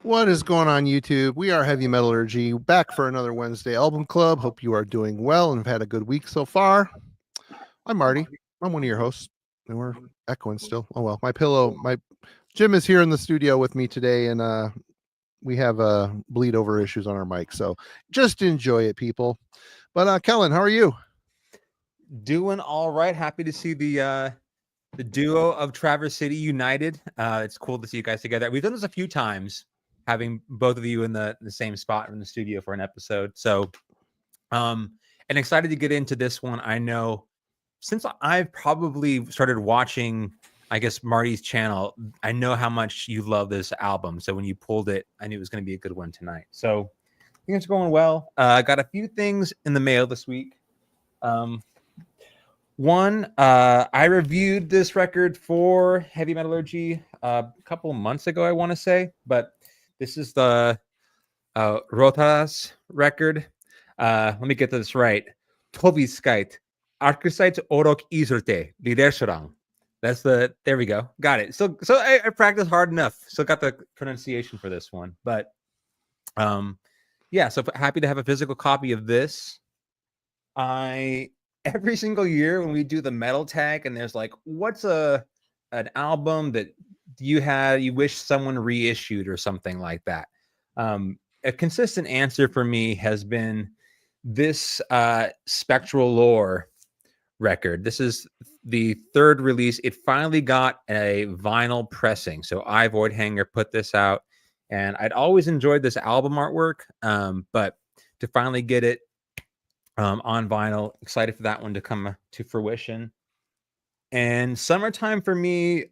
What is going on, YouTube? We are Heavy Metallurgy, back for another Wednesday Album Club. Hope you are doing well and have had a good week so far. I'm Marty. I'm one of your hosts, and we're echoing still. Oh well, my Jim is here in the studio with me today, and we have bleed over issues on our mic, so just enjoy it, people. But Kellen, how are you? Doing all right. Happy to see the duo of Traverse City united. It's cool to see you guys together. We've done this a few times, having both of you in the same spot in the studio for an episode. So, and excited to get into this one. I know since I've probably started watching, I guess, Marty's channel, I know how much you love this album. So when you pulled it, I knew it was going to be a good one tonight. So I think it's going well. I got a few things in the mail this week. One, I reviewed this record for Heavy Metallurgy a couple months ago, I want to say, but this is the Eihwaz record. Let me get this right. Tobiskait, Arkusite Orok Izerte, Lidershorang. That's there we go. Got it. So I practiced hard enough. So got the pronunciation for this one. But yeah, so happy to have a physical copy of this. Every single year when we do the metal tag and there's like, what's an album that you wish someone reissued or something like that? A consistent answer for me has been this Spectral Lore record. This is the third release. It finally got a vinyl pressing. So Voidhanger put this out, and I'd always enjoyed this album artwork, but to finally get it on vinyl, excited for that one to come to fruition. And summertime for me,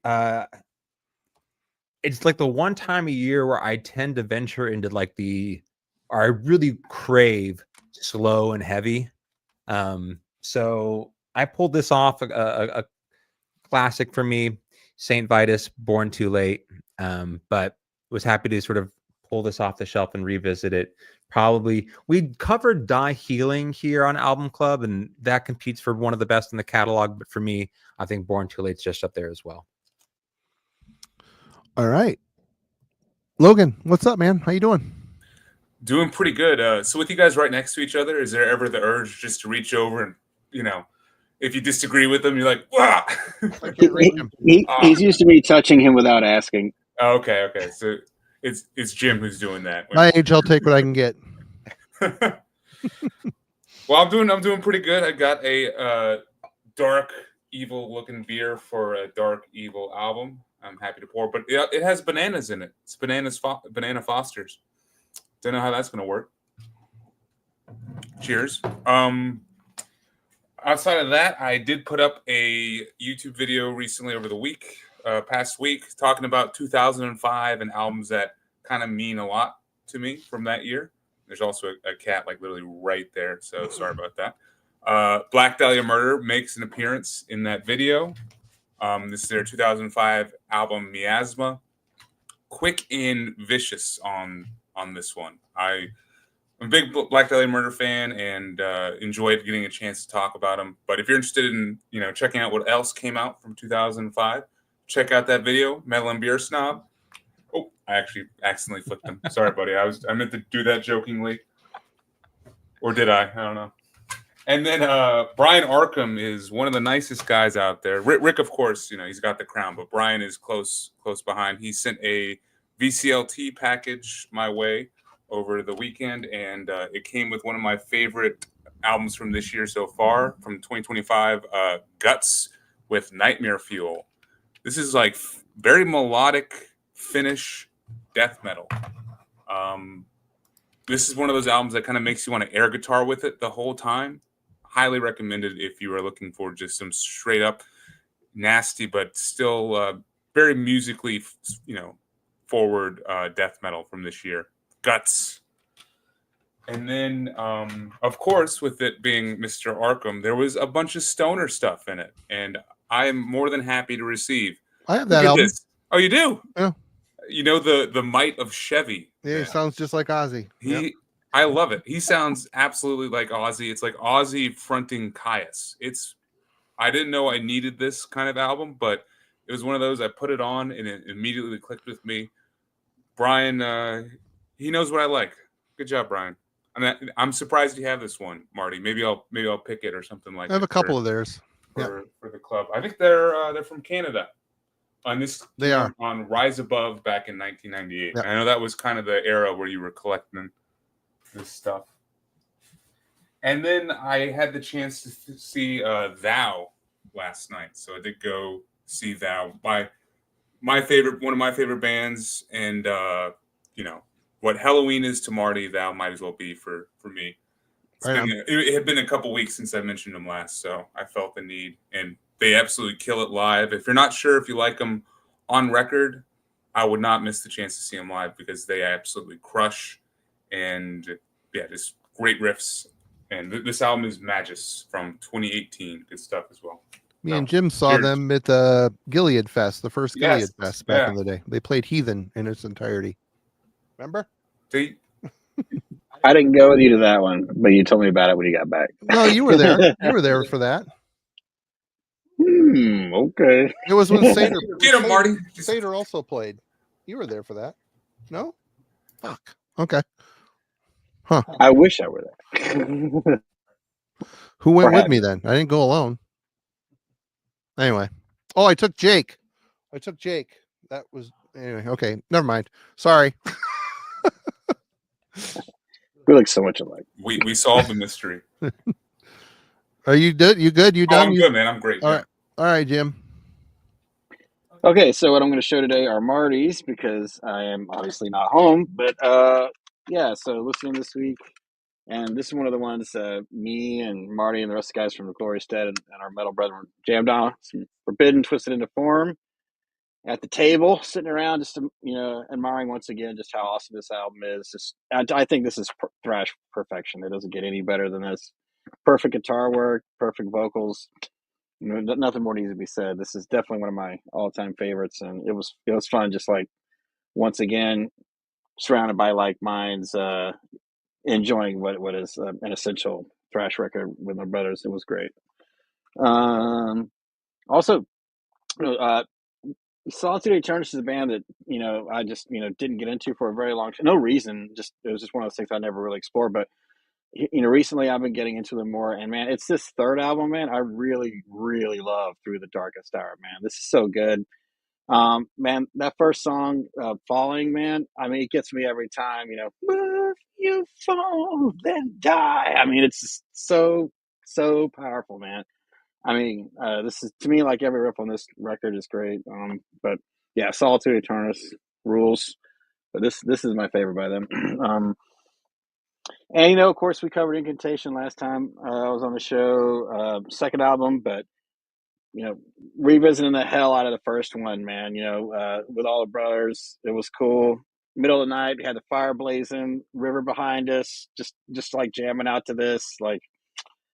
it's like the one time a year where I tend to venture into or I really crave slow and heavy. So I pulled this off, a classic for me, Saint Vitus, Born Too Late, but was happy to sort of pull this off the shelf and revisit it. Probably we covered Die Healing here on Album Club, and that competes for one of the best in the catalog. But for me, I think Born Too Late's just up there as well. All right, Logan, what's up, man? How you doing? Doing pretty good. So with you guys right next to each other, is there ever the urge just to reach over and, if you disagree with them, you're like, wow. I can't reach him. He's used to me touching him without asking. Oh, okay. So it's Jim who's doing that. My age, I'll take what I can get. Well, I'm doing pretty good. I got a dark, evil-looking beer for a dark, evil album. I'm happy to pour, but it has bananas in it. It's Banana Fosters. Don't know how that's going to work. Cheers. Outside of that, I did put up a YouTube video recently over the past week, talking about 2005 and albums that kind of mean a lot to me from that year. There's also a cat like literally right there, so sorry about that. Black Dahlia Murder makes an appearance in that video. This is their 2005 album Miasma. Quick and vicious on this one. I'm a big Black Dahlia Murder fan and enjoyed getting a chance to talk about them. But if you're interested in checking out what else came out from 2005, check out that video, Metal and Beer Snob. Oh, I actually accidentally flipped them. Sorry, buddy. I meant to do that jokingly. Or did I? I don't know. And then Brian Arkham is one of the nicest guys out there. Rick, of course, he's got the crown, but Brian is close behind. He sent a VCLT package my way over the weekend, and it came with one of my favorite albums from this year so far, from 2025, Guts with Nightmare Fuel. This is like very melodic Finnish death metal. This is one of those albums that kind of makes you want to air guitar with it the whole time. Highly recommended if you are looking for just some straight up nasty, but still very musically, forward death metal from this year. Guts. And then, of course, with it being Mr. Arkham, there was a bunch of stoner stuff in it, and I am more than happy to receive. I have that album. This. Oh, you do? Yeah. You know the Might of Chevy. Yeah, he sounds just like Ozzy. I love it. He sounds absolutely like Ozzy. It's like Ozzy fronting Caius. I didn't know I needed this kind of album, but it was one of those I put it on and it immediately clicked with me. Brian, he knows what I like. Good job, Brian. I'm surprised you have this one, Marty. Maybe I'll pick it or something like. I have a couple of theirs for the club. I think they're from Canada. On this, they are on Rise Above back in 1998. Yep. I know that was kind of the era where you were collecting this stuff. And then I had the chance to see Thou last night, so I did go see Thou. One of my favorite bands, and what Halloween is to Marty, Thou might as well be for me. It had been a couple weeks since I mentioned them last, so I felt the need, and they absolutely kill it live. If you're not sure if you like them on record, I would not miss the chance to see them live because they absolutely crush, and just great riffs. And this album is Magus from 2018. Good stuff as well. Me and Jim saw them at the Gilead Fest, the first Gilead Fest back in the day. They played Heathen in its entirety. Remember? I didn't go with you to that one, but you told me about it when you got back. No, you were there. You were there for that. Okay. It was when Seder. Get him, Marty. Seder also played. You were there for that. No? Fuck. Okay. Huh. I wish I were there. Who went with me then? I didn't go alone. Anyway. Oh, I took Jake. That was anyway. Okay. Never mind. Sorry. We look so much alike. We solved the mystery. Are you good? You good? You done? I'm good, man. I'm great. All right. All right, Jim. Okay, so what I'm going to show today are Marty's because I am obviously not home. But so listening this week, and this is one of the ones me and Marty and the rest of the guys from the Glorious Dead and our metal brethren jammed on. Some Forbidden, Twisted into Form at the table, sitting around, just admiring once again just how awesome this album is. I think this is thrash perfection. It doesn't get any better than this. Perfect guitar work, perfect vocals. Nothing more needs to be said. This is definitely one of my all-time favorites, and it was fun. Just like once again, surrounded by like minds, enjoying what is an essential thrash record with my brothers. It was great. Also, Solitude Eternus is a band that I just didn't get into for a very long time. No reason. Just it was just one of those things I never really explored, but. Recently I've been getting into them more, and man, it's this third album, man. I really, really love Through the Darkest Hour, man. This is so good. Man, that first song, Falling, man, I mean, it gets me every time, if you fall, then die. I mean, it's just so powerful, man. I mean, this is, to me, like every riff on this record is great. But yeah, Solitude Eternus rules. But this is my favorite by them. And of course, we covered Incantation last time I was on the show. Second album, but revisiting the hell out of the first one, man. With all the brothers, it was cool. Middle of the night, we had the fire blazing, river behind us, just like jamming out to this. Like,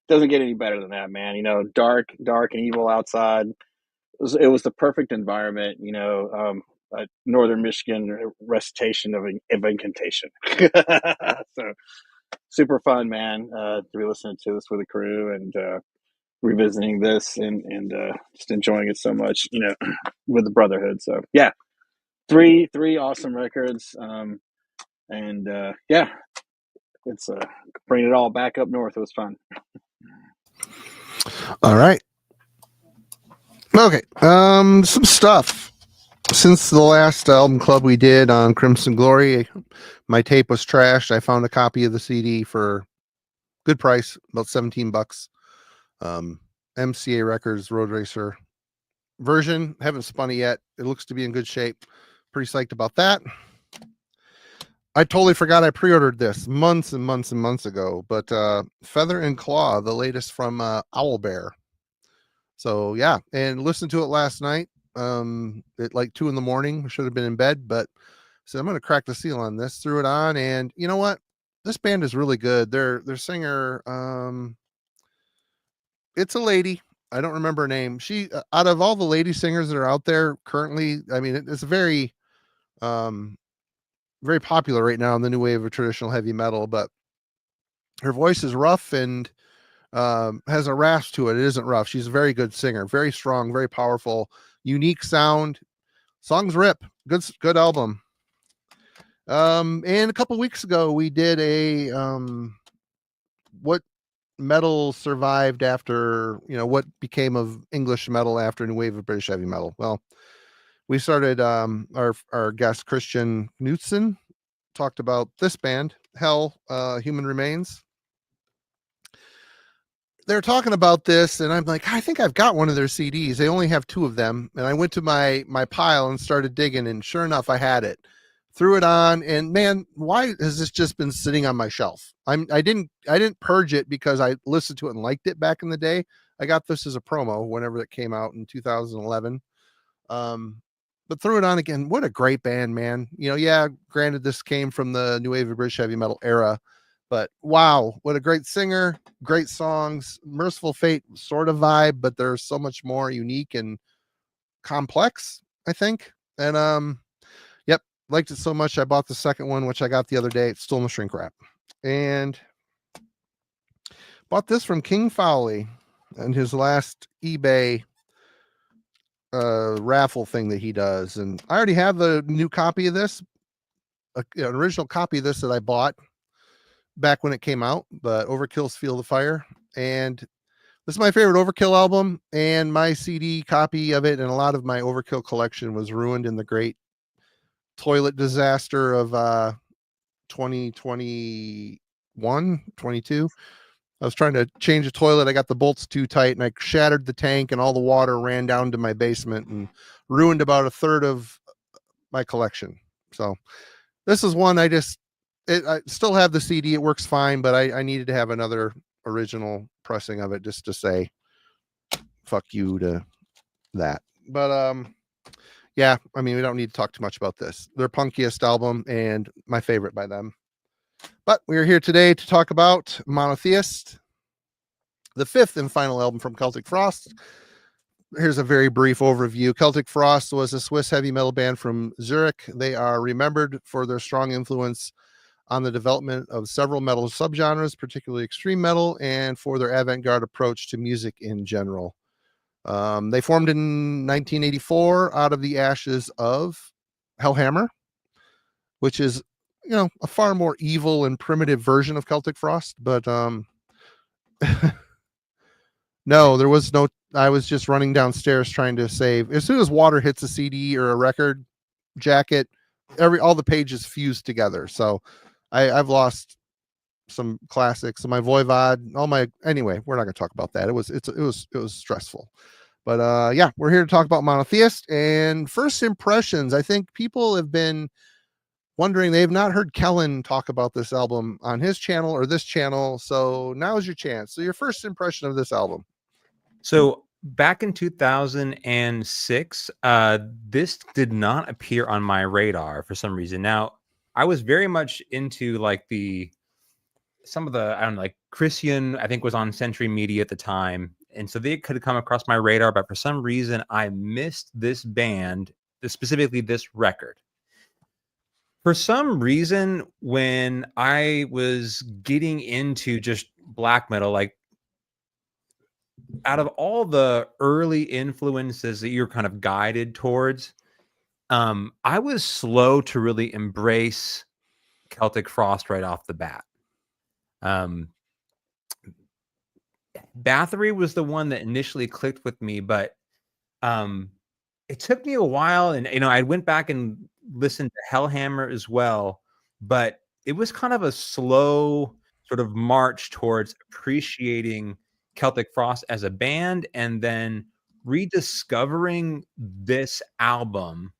doesn't get any better than that, man. Dark and evil outside. It was the perfect environment. A Northern Michigan recitation of Incantation. So. Super fun, man, to be listening to this with the crew and revisiting this and just enjoying it so much, with the brotherhood. So yeah, three awesome records, and it's bringing it all back up north. It was fun. All right. Okay. Some stuff. Since the last album club we did on Crimson Glory, my tape was trashed. I found a copy of the CD for good price, about $17. MCA Records Road Racer version. Haven't spun it yet. It looks to be in good shape. Pretty psyched about that. I totally forgot I pre-ordered this months and months and months ago, but Feather and Claw, the latest from Owlbear. So yeah, and listened to it last night. At like 2 a.m. I should have been in bed, but so I'm going to crack the seal on this, threw it on, and you know what? This band is really good. Their singer, it's a lady. I don't remember her name. She, out of all the lady singers that are out there currently, I mean, it's very, very popular right now in the new wave of traditional heavy metal, but her voice is rough and has a rasp to it. It isn't rough. She's a very good singer, very strong, very powerful, unique sound. Songs rip. Good album. And a couple weeks ago, we did a what metal survived after, what became of English metal after a new wave of British heavy metal. Well, we started our guest Christian Knudsen talked about this band, Hell, Human Remains. They're talking about this, and I'm like, I think I've got one of their CDs. They only have 2 of them, and I went to my pile and started digging, and sure enough, I had it. Threw it on, and man, why has this just been sitting on my shelf? I didn't purge it because I listened to it and liked it back in the day. I got this as a promo whenever it came out in 2011. But threw it on again. What a great band, man. Yeah, granted, this came from the new wave of British heavy metal era, but wow, what a great singer, great songs. Merciful Fate sort of vibe, but there's so much more unique and complex, I think. And yep, liked it so much I bought the second one, which I got the other day. It's still in the shrink wrap. And bought this from King Fowley and his last eBay raffle thing that he does. And I already have the new copy of this, an original copy of this that I bought back when it came out, but Overkill's Feel the Fire. And this is my favorite Overkill album, and my CD copy of it and a lot of my Overkill collection was ruined in the great toilet disaster of 2021, 22. I was trying to change a toilet. I got the bolts too tight and I shattered the tank, and all the water ran down to my basement and ruined about a third of my collection. So this is one I still have the CD. It works fine, but I needed to have another original pressing of it just to say fuck you to that. But yeah, I mean, we don't need to talk too much about this. Their punkiest album and my favorite by them. But we're here today to talk about Monotheist, the 5th and final album from Celtic Frost. Here's a very brief overview. Celtic Frost was a Swiss heavy metal band from Zurich. They are remembered for their strong influence on the development of several metal subgenres, particularly extreme metal, and for their avant-garde approach to music in general. They formed in 1984 out of the ashes of Hellhammer, which is, a far more evil and primitive version of Celtic Frost. But no, there was no. I was just running downstairs trying to save. As soon as water hits a CD or a record jacket, all the pages fuse together. So I've lost some classics, my Voivod, anyway, we're not going to talk about that. It was stressful. But yeah, we're here to talk about Monotheist and first impressions. I think people have been wondering, they've not heard Kellen talk about this album on his channel or this channel. So now's your chance. So your first impression of this album. So back in 2006, this did not appear on my radar for some reason. Now, I was very much into like some of the, I don't know, like Christian, I think was on Century Media at the time. And so they could have come across my radar, but for some reason I missed this band, specifically this record. For some reason, when I was getting into just black metal, like out of all the early influences that you're kind of guided towards, I was slow to really embrace Celtic Frost right off the bat. Bathory was the one that initially clicked with me, but it took me a while, and I went back and listened to Hellhammer as well, but it was kind of a slow sort of march towards appreciating Celtic Frost as a band, and then rediscovering this album,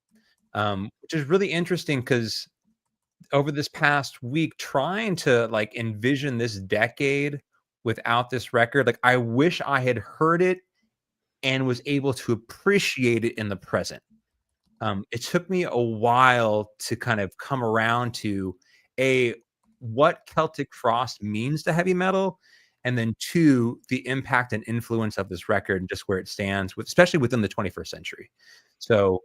which is really interesting because over this past week, trying to like envision this decade without this record, like I wish I had heard it and was able to appreciate it in the present. It took me a while to kind of come around to what Celtic Frost means to heavy metal, and then 2, the impact and influence of this record and just where it stands, especially within the 21st century. So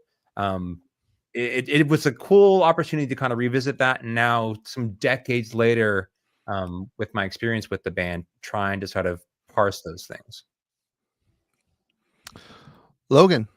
it was a cool opportunity to kind of revisit that. And now, some decades later, with my experience with the band, trying to sort of parse those things. Logan.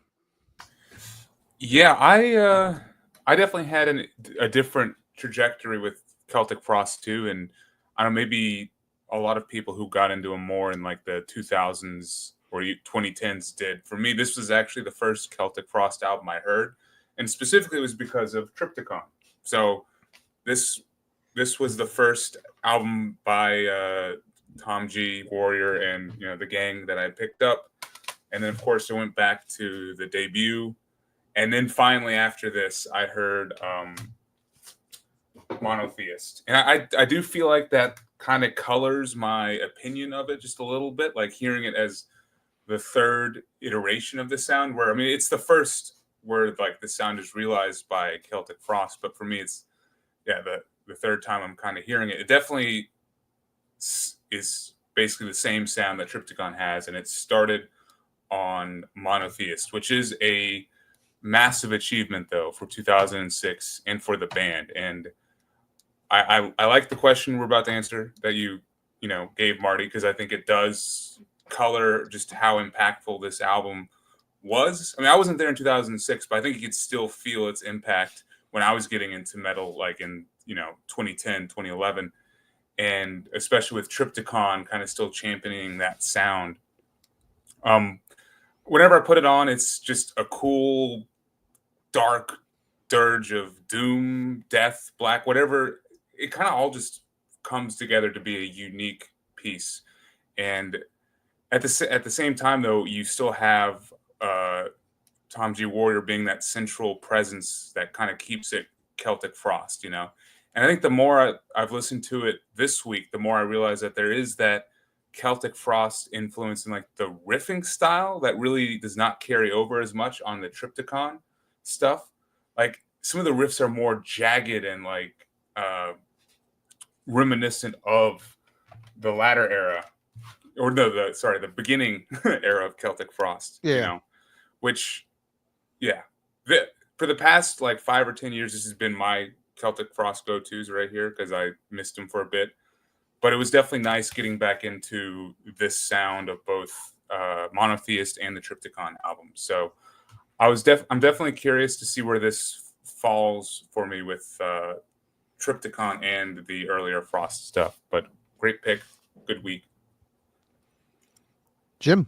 Yeah, I definitely had a different trajectory with Celtic Frost too, and I don't know, maybe a lot of people who got into them more in like the 2000s or 2010s did. For me, this was actually the first Celtic Frost album I heard, and specifically it was because of Triptychon. So this was the first album by Tom G, Warrior, and the gang that I picked up, and then of course I went back to the debut, and then finally after this I heard Monotheist, and I do feel like that kind of colors my opinion of it just a little bit, like hearing it as the third iteration of the sound, where I mean it's the first where like the sound is realized by Celtic Frost, but for me it's the third time I'm kind of hearing it. It definitely is basically the same sound that Triptychon has, and it started on Monotheist, which is a massive achievement though for 2006 and for the band. And I like the question we're about to answer that you gave Marty, because I think it does color just how impactful this album was. I mean, I wasn't there in 2006, but I think you could still feel its impact when I was getting into metal, like in 2010, 2011, and especially with Triptychon kind of still championing that sound. Whenever I put it on, it's just a cool, dark dirge of doom, death, black, whatever. It kind of all just comes together to be a unique piece. And at the same time, though, you still have Tom G. Warrior being that central presence that kind of keeps it Celtic Frost, And I think the more I've listened to it this week, the more I realize that there is that Celtic Frost influence in like the riffing style that really does not carry over as much on the Triptychon stuff. Like some of the riffs are more jagged and like reminiscent of the latter era, or the beginning era of Celtic Frost. Which for the past like 5 or 10 years, this has been my Celtic Frost go-tos right here, because I missed them for a bit. But it was definitely nice getting back into this sound of both Monotheist and the Triptychon album. So I'm definitely curious to see where this falls for me with Triptychon and the earlier Frost stuff. But great pick, good week. Jim.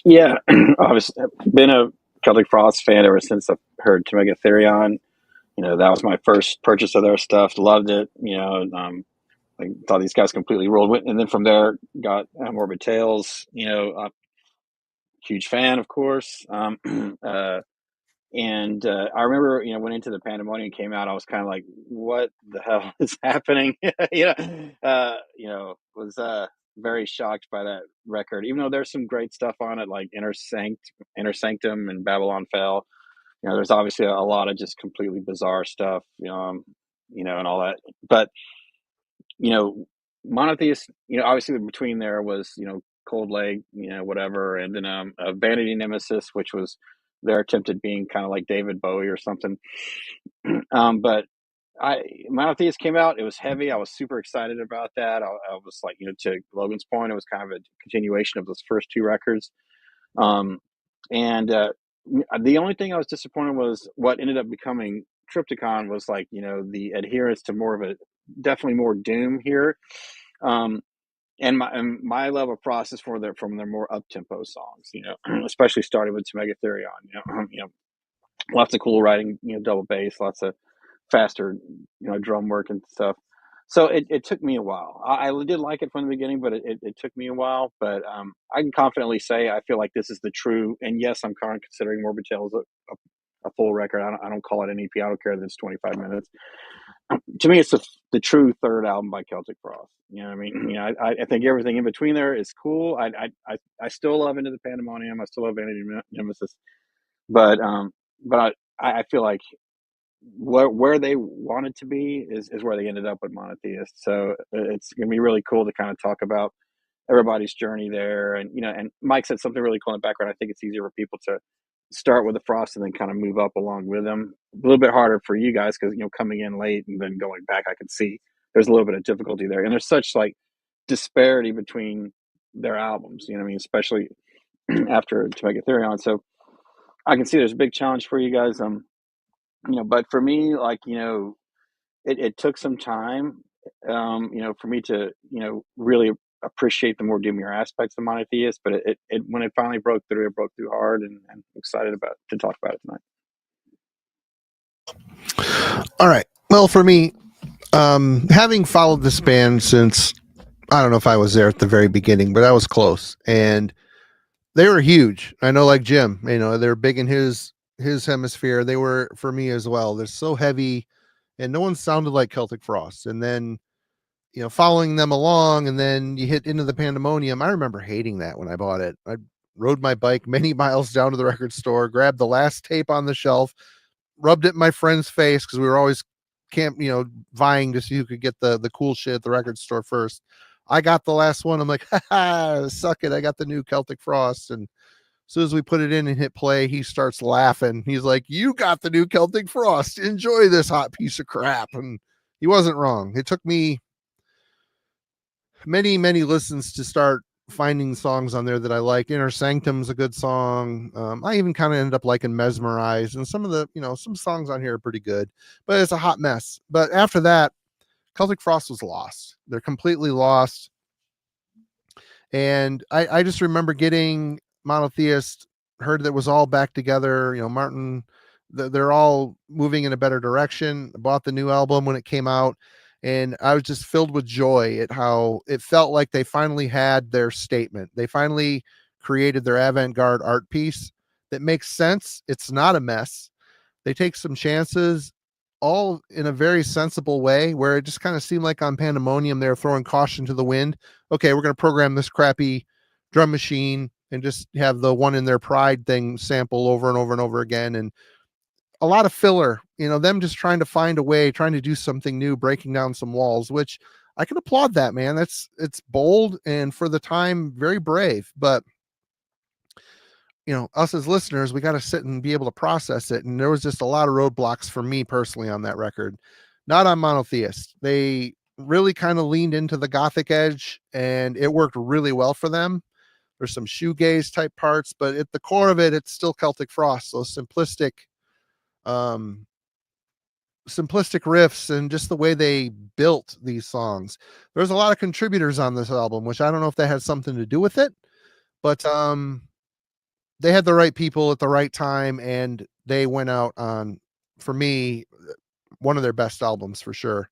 Yeah, obviously been a Celtic Frost fan ever since I've heard To Make a Therion. That was my first purchase of their stuff. Loved it. I thought these guys completely rolled with, and then from there got Morbid Tales. Huge fan, of course. And I remember, went into the Pandemonium came out. I was kind of like, "What the hell is happening?" Was very shocked by that record. Even though there's some great stuff on it, like Inner Sanctum, and Babylon Fell. There's obviously a lot of just completely bizarre stuff, and all that. But Monotheist, obviously between there was Cold Leg, whatever, and then Vanity Nemesis, which was their attempt at being kind of like David Bowie or something. But Monotheist came out. It was heavy. I was super excited about that. I was like, to Logan's point, it was kind of a continuation of those first two records. And the only thing I was disappointed was what ended up becoming Triptychon was like, the adherence to more of a definitely more doom here. And my level of process from their more up tempo songs, especially starting with To Make a Therion, lots of cool writing, double bass, lots of faster, drum work and stuff. So it took me a while. I did like it from the beginning, but it took me a while. But I can confidently say I feel like this is the true. And yes, I'm currently considering Morbid Tales a full record. I don't call it an EP. I don't care that it's 25 minutes. To me, it's the true third album by Celtic Frost. You know what I mean? I think everything in between there is cool. I still love Into the Pandemonium. I still love Vanity Nemesis. But I feel like where they wanted to be is where they ended up with Monotheist. So it's going to be really cool to kind of talk about everybody's journey there. And, and Mike said something really cool in the background. I think it's easier for people to start with the Frost and then kind of move up along with them. A little bit harder for you guys because, coming in late and then going back, I can see there's a little bit of difficulty there. And there's such like disparity between their albums, especially after To Make a Therion. So I can see there's a big challenge for you guys. but for me, like, it took some time, for me to, really appreciate the more doomier aspects of Monotheist. But it when it finally broke through, it broke through hard, and I'm excited to talk about it tonight. All right. Well, for me, having followed this band since, I don't know if I was there at the very beginning, but I was close, and they were huge. I know, like Jim, they're big in his hemisphere. They were for me as well. They're so heavy, and no one sounded like Celtic Frost. And then, following them along, and then you hit Into the Pandemonium. I remember hating that when I bought it. I rode my bike many miles down to the record store, grabbed the last tape on the shelf, rubbed it in my friend's face because we were always vying to see who could get the cool shit at the record store first. I got the last one. I'm like, suck it. I got the new Celtic Frost. And as soon as we put it in and hit play, he starts laughing. He's like, you got the new Celtic Frost. Enjoy this hot piece of crap. And he wasn't wrong. It took me many, many listens to start finding songs on there that I liked. Inner Sanctum's a good song. I even kind of ended up liking Mesmerized, and some of the, some songs on here are pretty good, but it's a hot mess. But after that, Celtic Frost was lost. They're completely lost. And I just remember getting Monotheist, heard that was all back together, Martin, they're all moving in a better direction. I bought the new album when it came out, and I was just filled with joy at how it felt like they finally had their statement. They finally created their avant-garde art piece that makes sense. It's not a mess. They take some chances, all in a very sensible way, where it just kind of seemed like on Pandemonium, they're throwing caution to the wind. Okay, we're going to program this crappy drum machine and just have the One in Their Pride thing sample over and over and over again. And a lot of filler, them just trying to find a way, trying to do something new, breaking down some walls, which I can applaud that, man. It's bold, and for the time, very brave. But us as listeners, we got to sit and be able to process it. And there was just a lot of roadblocks for me personally on that record, not on Monotheist. They really kind of leaned into the Gothic edge, and it worked really well for them. There's some shoegaze type parts, but at the core of it, it's still Celtic Frost. So simplistic riffs, and just the way they built these songs. There's a lot of contributors on this album, which I don't know if that has something to do with it, but they had the right people at the right time, and they went out on, for me, one of their best albums for sure.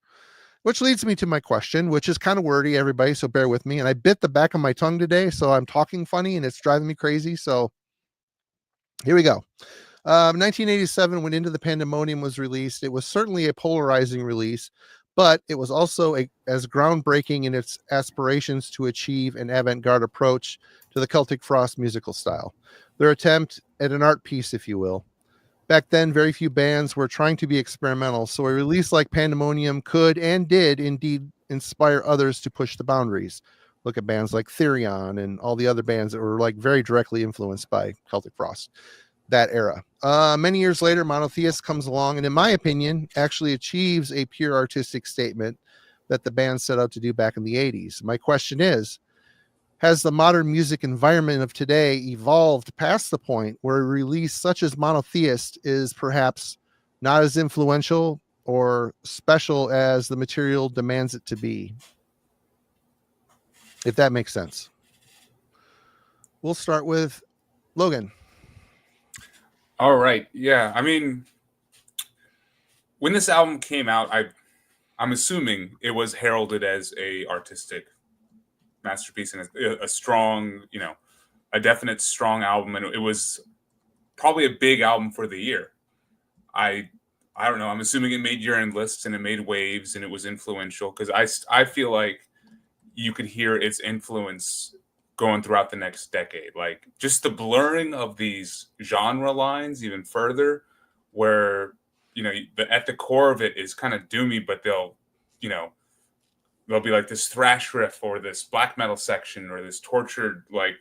Which leads me to my question, which is kind of wordy, everybody, so bear with me. And I bit the back of my tongue today, so I'm talking funny and it's driving me crazy. So here we go. 1987, when Into the Pandemonium was released, it was certainly a polarizing release, but it was also as groundbreaking in its aspirations to achieve an avant-garde approach to the Celtic Frost musical style. Their attempt at an art piece, if you will. Back then, very few bands were trying to be experimental, so a release like Pandemonium could and did indeed inspire others to push the boundaries. Look at bands like Therion and all the other bands that were like very directly influenced by Celtic Frost, that era. Many years later, Monotheist comes along, and in my opinion, actually achieves a pure artistic statement that the band set out to do back in the 80s. My question is, has the modern music environment of today evolved past the point where a release such as Monotheist is perhaps not as influential or special as the material demands it to be? If that makes sense. We'll start with Logan. All right. Yeah. I mean, when this album came out, I'm assuming it was heralded as a artistic masterpiece and a strong, a definite strong album. And it was probably a big album for the year. I don't know. I'm assuming it made year-end lists and it made waves and it was influential, because I feel like you could hear its influence going throughout the next decade. Like just the blurring of these genre lines even further, where, at the core of it is kind of doomy, but there'll be like this thrash riff or this black metal section or this tortured, like,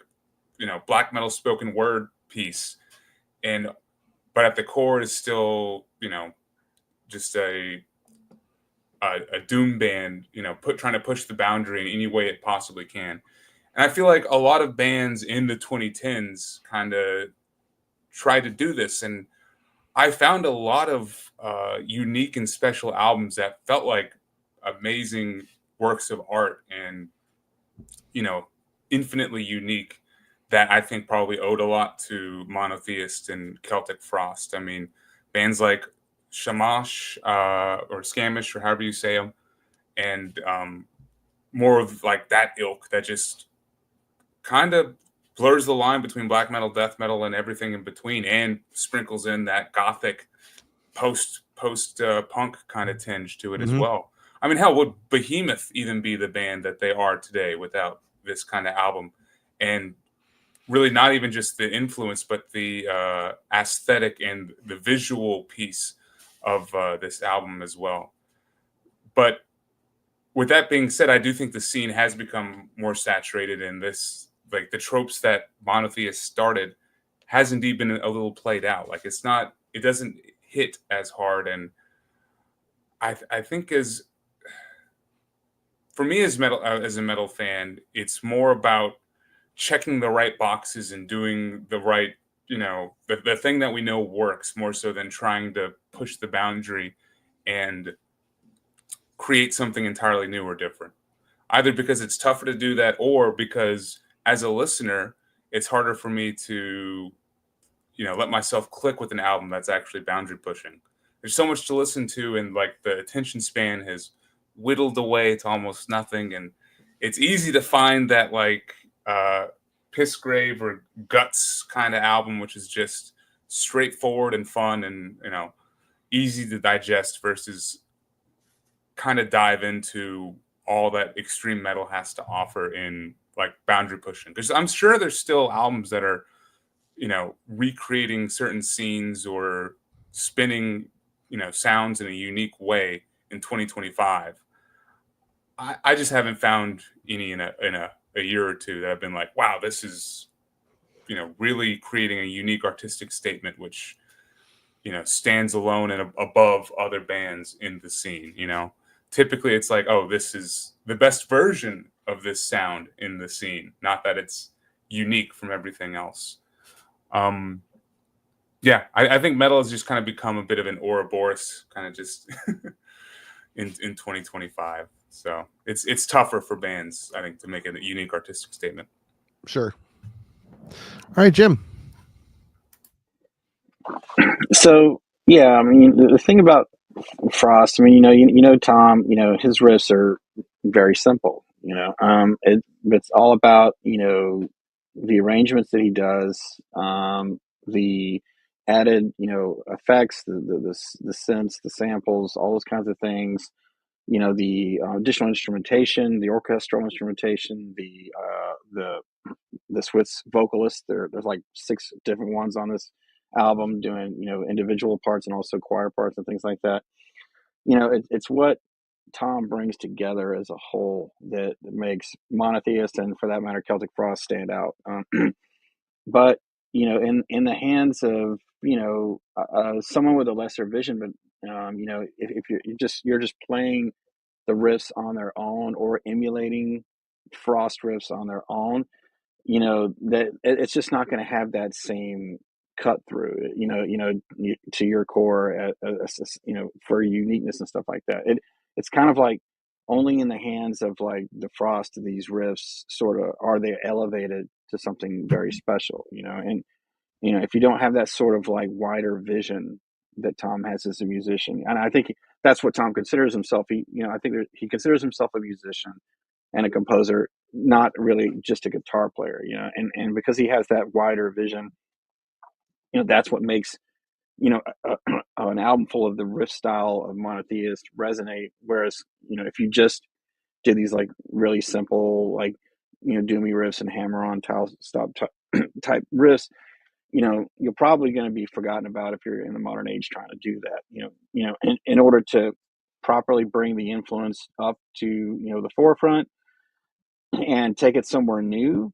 black metal spoken word piece. But at the core is still, just a doom band, trying to push the boundary in any way it possibly can. And I feel like a lot of bands in the 2010s kind of tried to do this. And I found a lot of unique and special albums that felt like amazing works of art and, you know, infinitely unique, that I think probably owed a lot to Monotheist and Celtic Frost. I mean, bands like Shamash or Scamish or however you say them, and more of like that ilk that just kind of blurs the line between black metal, death metal, and everything in between, and sprinkles in that gothic post punk kind of tinge to it as well. I mean, hell, would Behemoth even be the band that they are today without this kind of album? And really, not even just the influence, but the aesthetic and the visual piece of this album as well. But with that being said, I do think the scene has become more saturated in this. Like the tropes that Monotheist started has indeed been a little played out. Like it doesn't hit as hard. And I think for me as a metal fan, it's more about checking the right boxes and doing the right, the thing that we know works, more so than trying to push the boundary and create something entirely new or different. Either because it's tougher to do that, or because as a listener, it's harder for me to, let myself click with an album that's actually boundary pushing. There's so much to listen to, and like the attention span has whittled away to almost nothing. And it's easy to find that like Pissgrave or Guts kind of album, which is just straightforward and fun and, easy to digest, versus kind of dive into all that extreme metal has to offer in like boundary pushing. Because I'm sure there's still albums that are, recreating certain scenes or spinning, sounds in a unique way in 2025. I just haven't found any in a year or two that I've been like, wow, this is, really creating a unique artistic statement, which, stands alone and above other bands in the scene. Typically it's like, oh, this is the best version of this sound in the scene, not that it's unique from everything else. I think metal has just kind of become a bit of an Ouroboros, kind of just in 2025. So it's tougher for bands, I think, to make a unique artistic statement. Sure. All right, Jim. So yeah, I mean, the thing about Frost, I mean, Tom, his riffs are very simple. It's all about the arrangements that he does, the added effects, the synths, the samples, all those kinds of things. The additional instrumentation, the orchestral instrumentation, the Swiss vocalists. There's like 6 different ones on this album doing individual parts and also choir parts and things like that. It's what Tom brings together as a whole that makes Monotheist, and for that matter Celtic Frost, stand out. But in the hands of someone with a lesser vision, but if you're just playing the riffs on their own or emulating Frost riffs on their own, that it's just not going to have that same cut through, to your core, for uniqueness and stuff like that. It's kind of like only in the hands of like the Frost, these riffs sort of are they elevated to something very special, and if you don't have that sort of like wider vision that Tom has as a musician, and I think that's what Tom considers himself. I think he considers himself a musician and a composer, not really just a guitar player, and because he has that wider vision, that's what makes, an album full of the riff style of Monotheist resonate. Whereas, if you just did these like really simple, like, doomy riffs and hammer on tile stop type riffs, you're probably going to be forgotten about if you're in the modern age trying to do that. In order to properly bring the influence up to, the forefront and take it somewhere new,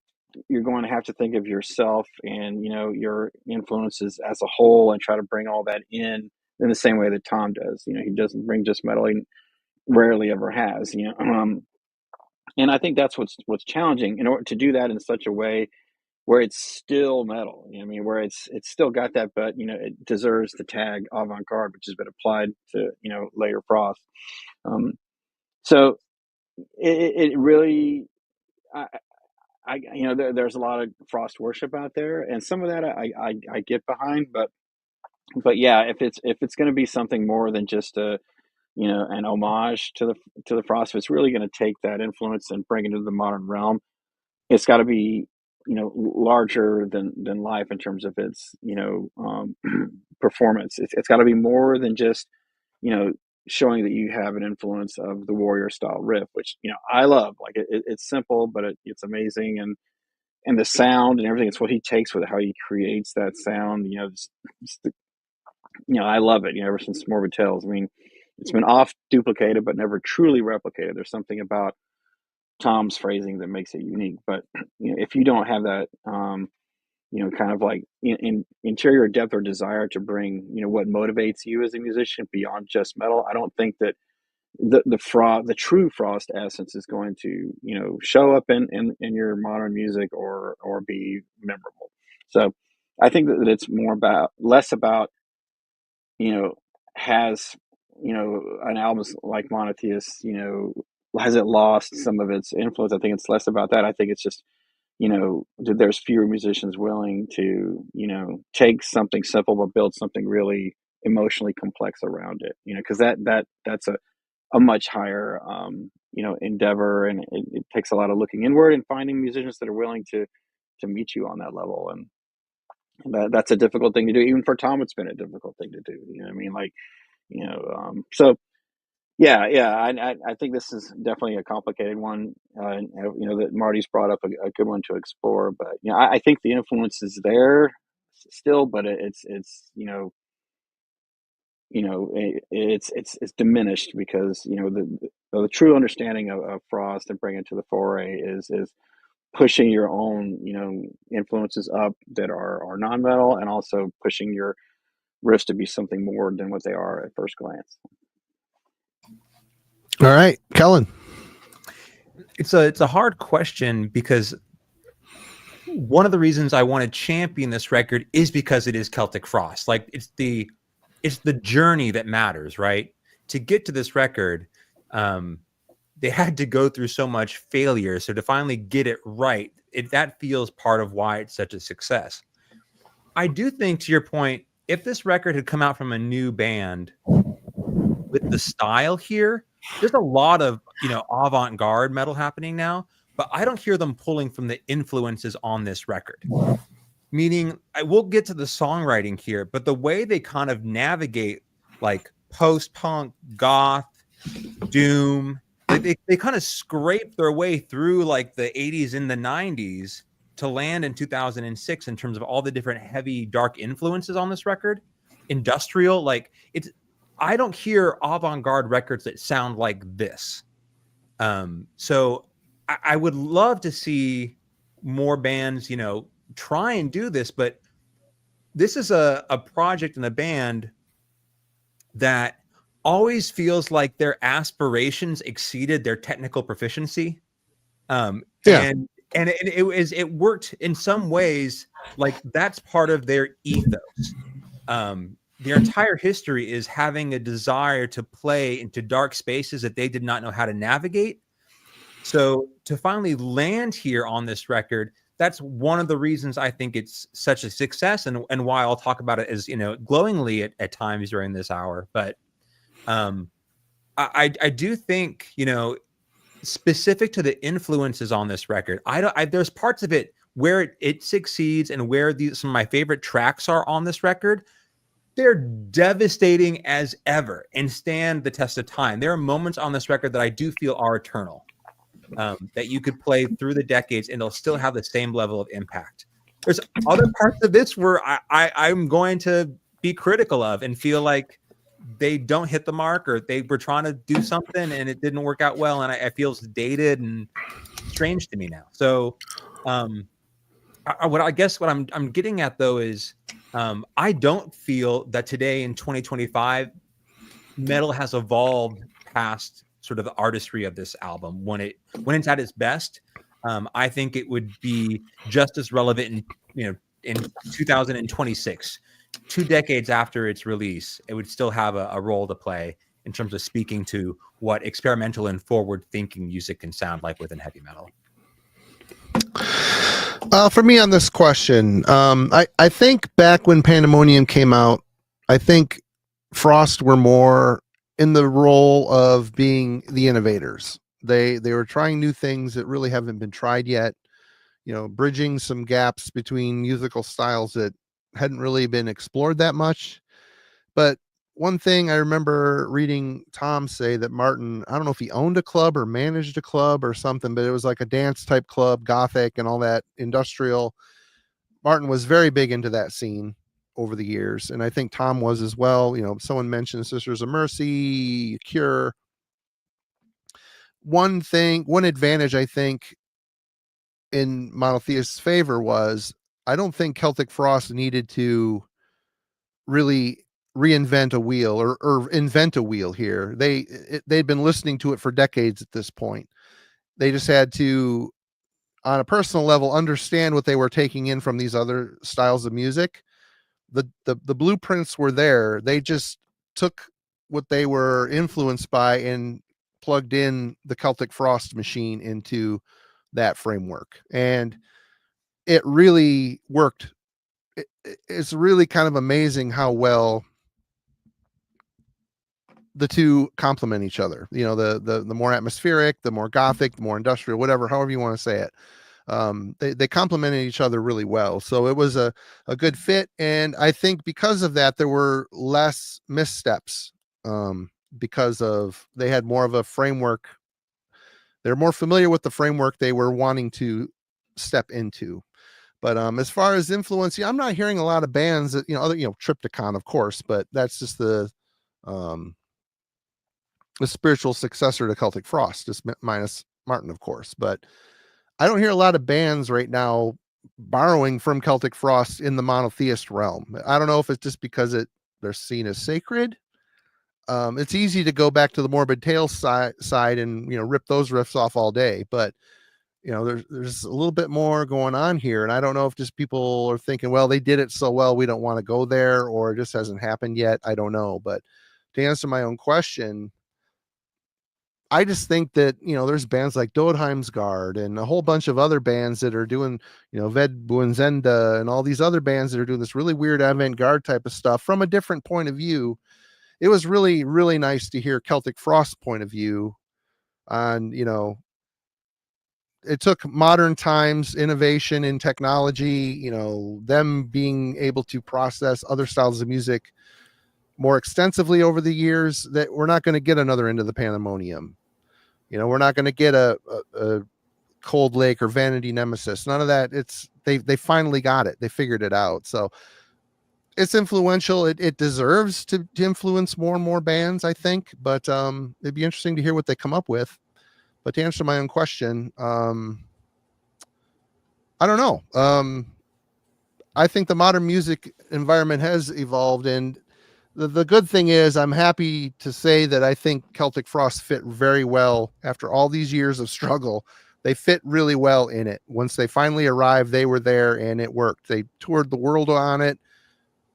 you're going to have to think of yourself and, your influences as a whole, and try to bring all that in the same way that Tom does. He doesn't bring just metal, he rarely ever has, and I think that's what's challenging, in order to do that in such a way where it's still metal. You know what I mean? Where it's still got that, but it deserves the tag avant-garde, which has been applied to later Frost. So it really, there's a lot of Frost worship out there, and some of that I get behind, but yeah, if it's going to be something more than just an homage to the Frost, if it's really going to take that influence and bring it into the modern realm, it's got to be larger than life in terms of its performance. It's got to be more than just showing that you have an influence of the warrior style riff, which I love. Like it's simple, but it's amazing, and the sound and everything. It's what he takes with it, how he creates that sound. I love it. Ever since Morbid Tales, I mean, it's been oft duplicated, but never truly replicated. There's something about Tom's phrasing that makes it unique. But if you don't have that, kind of like in interior depth or desire to bring, what motivates you as a musician beyond just metal, I don't think that the true Frost essence is going to, show up in your modern music or be memorable. So I think that it's less about, has, an album like Monotheist, has it lost some of its influence? I think it's less about that. I think it's just, that there's fewer musicians willing to, take something simple but build something really emotionally complex around it. Because that's a much higher, endeavor, and it takes a lot of looking inward and finding musicians that are willing to meet you on that level, and that's a difficult thing to do. Even for Tom, it's been a difficult thing to do. You know what I mean? Like, so yeah, I think this is definitely a complicated one. That Marty's brought up a good one to explore. But I think the influence is there still, but it's it's diminished because the true understanding of Frost and bringing it to the foray is pushing your own influences up that are non-metal, and also pushing your riffs to be something more than what they are at first glance. All right, Kellen. It's a hard question, because one of the reasons I want to champion this record is because it is Celtic Frost. Like, it's the journey that matters, right? To get to this record, they had to go through so much failure. So to finally get it right, that feels part of why it's such a success. I do think, to your point, if this record had come out from a new band with the style here, there's a lot of, avant-garde metal happening now, but I don't hear them pulling from the influences on this record. Meaning, I will get to the songwriting here, but the way they kind of navigate post-punk, goth, doom, they kind of scrape their way through the 80s and the 90s to land in 2006 in terms of all the different heavy, dark influences on this record. Industrial, I don't hear avant-garde records that sound like this. So I would love to see more bands, try and do this, but this is a project and a band that always feels like their aspirations exceeded their technical proficiency. And it worked in some ways. That's part of their ethos. Their entire history is having a desire to play into dark spaces that they did not know how to navigate. So to finally land here on this record, that's one of the reasons I think it's such a success, and why I'll talk about it as, glowingly at times during this hour. But I do think, specific to the influences on this record, there's parts of it where it succeeds, and where some of my favorite tracks are on this record. They're devastating as ever and stand the test of time. There are moments on this record that I do feel are eternal, that you could play through the decades and they'll still have the same level of impact. There's other parts of this where I'm going to be critical of and feel like they don't hit the mark, or they were trying to do something and it didn't work out well, and I feel it's dated and strange to me now. So what I'm getting at, though, is I don't feel that today in 2025 metal has evolved past sort of the artistry of this album when it's at its best. I think it would be just as relevant in 2026, 2 decades after its release. It would still have a role to play in terms of speaking to what experimental and forward-thinking music can sound like within heavy metal. For me on this question, I think back when Pandemonium came out, I think Frost were more in the role of being the innovators. They were trying new things that really haven't been tried yet, bridging some gaps between musical styles that hadn't really been explored that much. But one thing I remember reading Tom say that Martin, I don't know if he owned a club or managed a club or something, but it was like a dance type club, gothic and all that industrial. Martin was very big into that scene over the years. And I think Tom was as well. Someone mentioned Sisters of Mercy, Cure. One advantage I think in Monotheist's favor was I don't think Celtic Frost needed to really reinvent a wheel or invent a wheel here. They'd been listening to it for decades at this point. They just had to, on a personal level, understand what they were taking in from these other styles of music. The blueprints were there. They just took what they were influenced by and plugged in the Celtic Frost machine into that framework, and it really worked. It's really kind of amazing how well the two complement each other. The more atmospheric, the more gothic, the more industrial, whatever, however you want to say it. They complemented each other really well. So it was a good fit. And I think because of that, there were less missteps because they had more of a framework. They're more familiar with the framework they were wanting to step into. But as far as influence, I'm not hearing a lot of bands that, Triptykon, of course, but that's just the spiritual successor to Celtic Frost, just minus Martin, of course. But I don't hear a lot of bands right now borrowing from Celtic Frost in the monotheist realm. I don't know if it's just because they're seen as sacred. It's easy to go back to the Morbid Tales side and rip those riffs off all day, but there's a little bit more going on here, and I don't know if just people are thinking, well, they did it so well, we don't want to go there, or it just hasn't happened yet. I don't know, but to answer my own question, I just think that, there's bands like Dodheim's Guard and a whole bunch of other bands that are doing, Ved Buenzenda and all these other bands that are doing this really weird avant-garde type of stuff from a different point of view. It was really, really nice to hear Celtic Frost's point of view on, it took modern times, innovation in technology, them being able to process other styles of music more extensively over the years, that we're not going to get another Into the Pandemonium. We're not going to get a Cold Lake or Vanity Nemesis. None of that. They finally got it. They figured it out. So it's influential. It deserves to influence more and more bands, I think. But it'd be interesting to hear what they come up with. But to answer my own question, I don't know. I think the modern music environment has evolved, and the good thing is I'm happy to say that I think Celtic Frost fit very well after all these years of struggle. They fit really well in it. Once they finally arrived, they were there and it worked. They toured the world on it.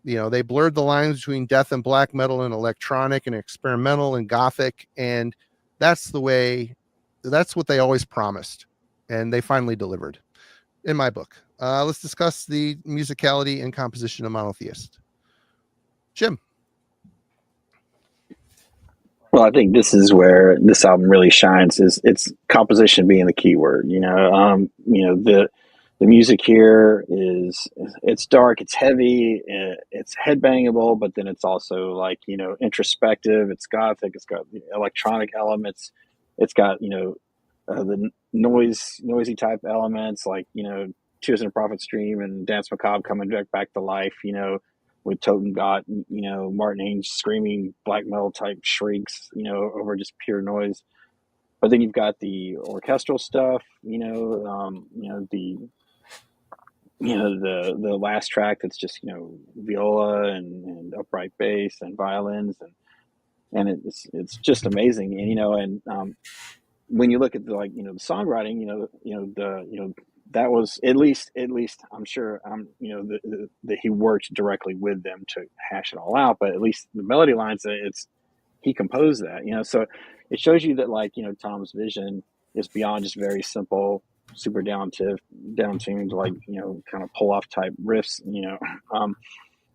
They blurred the lines between death and black metal and electronic and experimental and gothic. And that's what they always promised. And they finally delivered in my book. Let's discuss the musicality and composition of Monotheist. Jim. Well, I think this is where this album really shines. Is its composition being the key word. The music here it's dark, it's heavy, it's headbangable, but then it's also introspective. It's gothic. It's got electronic elements. It's got the noisy type elements like Tears in a Prophet's Dream and Dance Macabre coming back to life. With Totem Got, Martin Ainge screaming black metal type shrieks, over just pure noise. But then you've got the orchestral stuff, the last track that's just, viola and upright bass and violins and it's just amazing. And, when you look at the, like, the songwriting, that was at least I'm sure that he worked directly with them to hash it all out, but at least the melody lines, he composed that, so it shows you that, like, Tom's vision is beyond just very simple, super down tuned, like, kind of pull off type riffs.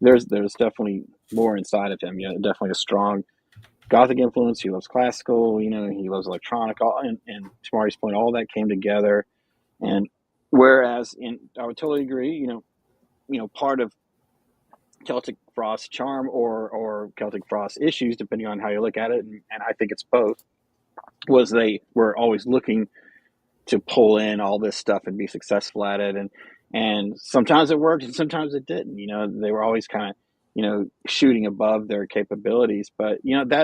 There's definitely more inside of him. Definitely a strong Gothic influence. He loves classical. He loves electronic. And to Marty's point, all that came together. And whereas I would totally agree. Part of Celtic Frost charm or Celtic Frost issues, depending on how you look at it, and I think it's both, was they were always looking to pull in all this stuff and be successful at it, and sometimes it worked and sometimes it didn't. They were always kind of shooting above their capabilities, but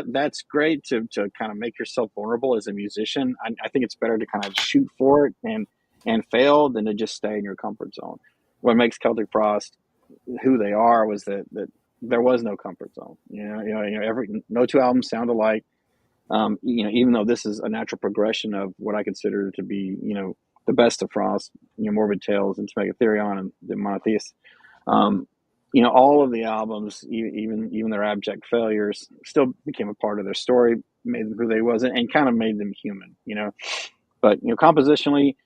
that's great to kind of make yourself vulnerable as a musician. I think it's better to kind of shoot for it and fail than to just stay in your comfort zone. What makes Celtic Frost who they are was that there was no comfort zone. No two albums sound alike. Even though this is a natural progression of what I consider to be, the best of Frost, Morbid Tales and Megatherion and the Monotheist. All of the albums, even their abject failures, still became a part of their story, made them who they was, and kind of made them human. But compositionally,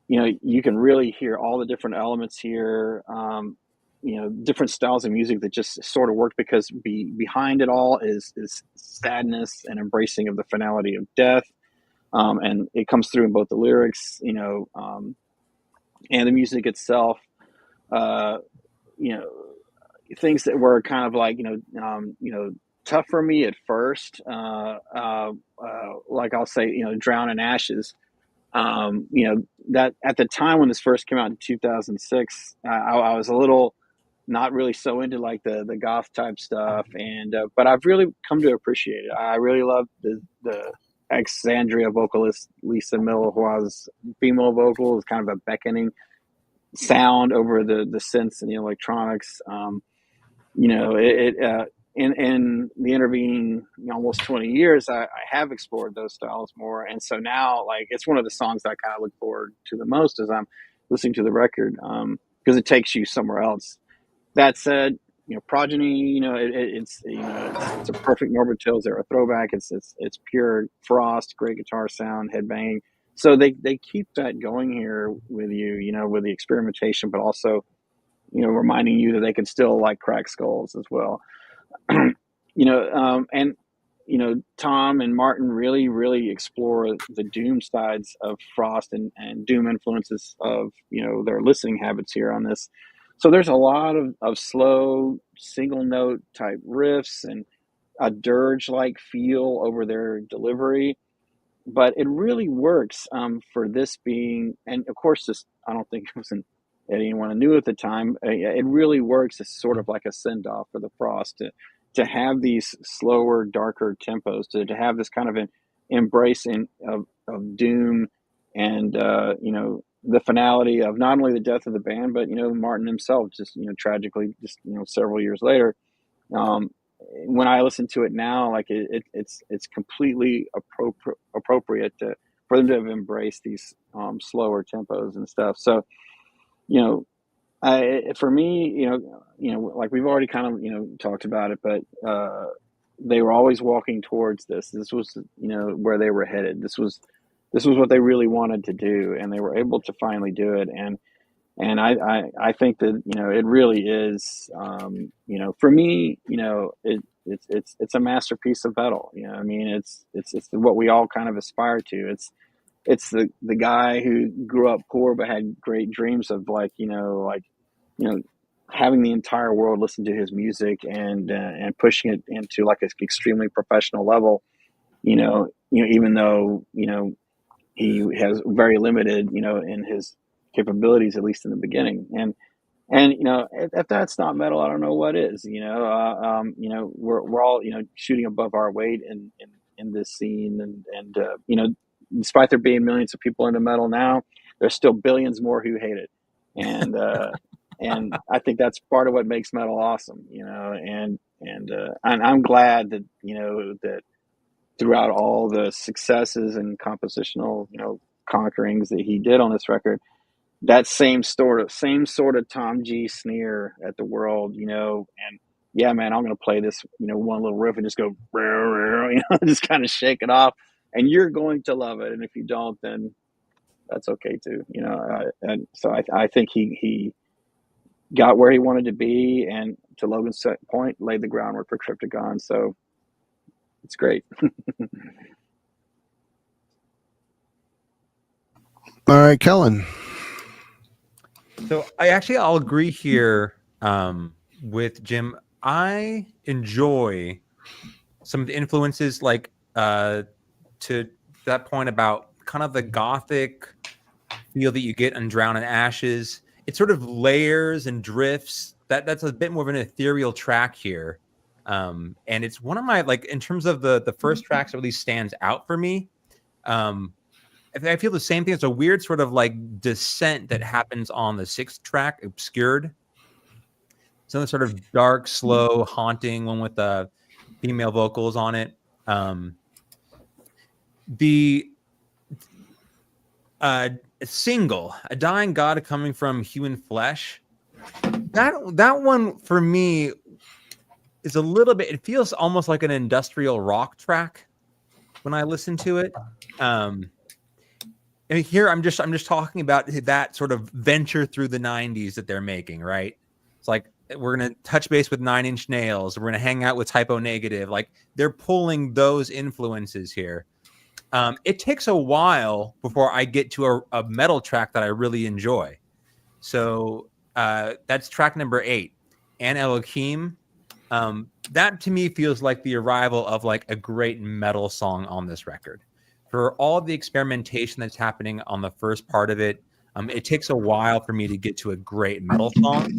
you can really hear all the different elements here. Different styles of music that just sort of work, because behind it all is sadness and embracing of the finality of death. And it comes through in both the lyrics, and the music itself. Things that were kind of like, tough for me at first. Like I'll say, Drown in Ashes. That at the time when this first came out in 2006, I was a little not really so into like the goth type stuff, and but I've really come to appreciate it. I really love the Alexandria vocalist Lisa Eihwaz female vocal. Is kind of a beckoning sound over the synths and the electronics. In the intervening almost 20 years, I have explored those styles more, and so now, like, it's one of the songs that I kind of look forward to the most as I'm listening to the record, because it takes you somewhere else. That said, Progeny, it's a perfect Morbid Tales era throwback. It's pure Frost, great guitar sound, headbanging. So they keep that going here with you, with the experimentation, but also, reminding you that they can still like crack skulls as well. Tom and Martin really, really explore the doom sides of Frost and doom influences of, their listening habits here on this. So there's a lot of slow single note type riffs and a dirge-like feel over their delivery, but it really works for this being, and of course this, I don't think it was anyone knew at the time. It really works as sort of like a send-off for the Frost to have these slower, darker tempos, to have this kind of an embracing of doom and the finality of not only the death of the band, but Martin himself just tragically just several years later. When I listen to it now, like it's completely appropriate for them to have embraced these slower tempos and stuff. So for me, like we've already kind of talked about it, but they were always walking towards this. This was where they were headed. This was what they really wanted to do, and they were able to finally do it. And I think that it really is for me it's a masterpiece of metal. I mean it's what we all kind of aspire to. It's the guy who grew up poor but had great dreams of having the entire world listen to his music and pushing it into like an extremely professional level. Even though he has very limited in his capabilities, at least in the beginning. And if that's not metal, I don't know what is. We're all shooting above our weight in this scene, and despite there being millions of people into metal now, there's still billions more who hate it, and and I think that's part of what makes metal awesome. And I'm glad that that throughout all the successes and compositional, conquerings that he did on this record, that same sort of Tom G sneer at the world, and yeah, man, I'm gonna play this, one little riff and just go, just kind of shake it off, and you're going to love it. And if you don't, then that's okay too, and so I think he got where he wanted to be, and to Logan's point, laid the groundwork for Cryptagon. So it's great. All right, Kellen. So I'll agree here with Jim. I enjoy some of the influences, like to that point about kind of the gothic feel that you get on Drown in Ashes. It sort of layers and drifts. That's a bit more of an ethereal track here. And it's one of my, like, in terms of the first tracks that really stands out for me. I feel the same thing. It's a weird sort of like descent that happens on the sixth track, Obscured. Some sort of dark, slow, haunting one with the female vocals on it. The single, A Dying God Coming from Human Flesh, that one for me is a little bit, it feels almost like an industrial rock track when I listen to it. And here I'm just talking about that sort of venture through the 90s that they're making, right? It's like, we're going to touch base with 9 Inch Nails. We're going to hang out with Typo Negative. Like, they're pulling those influences here. It takes a while before I get to a metal track that I really enjoy. So that's track number 8, An Elohim. That to me feels like the arrival of like a great metal song on this record. For all the experimentation that's happening on the first part of it, it takes a while for me to get to a great metal song.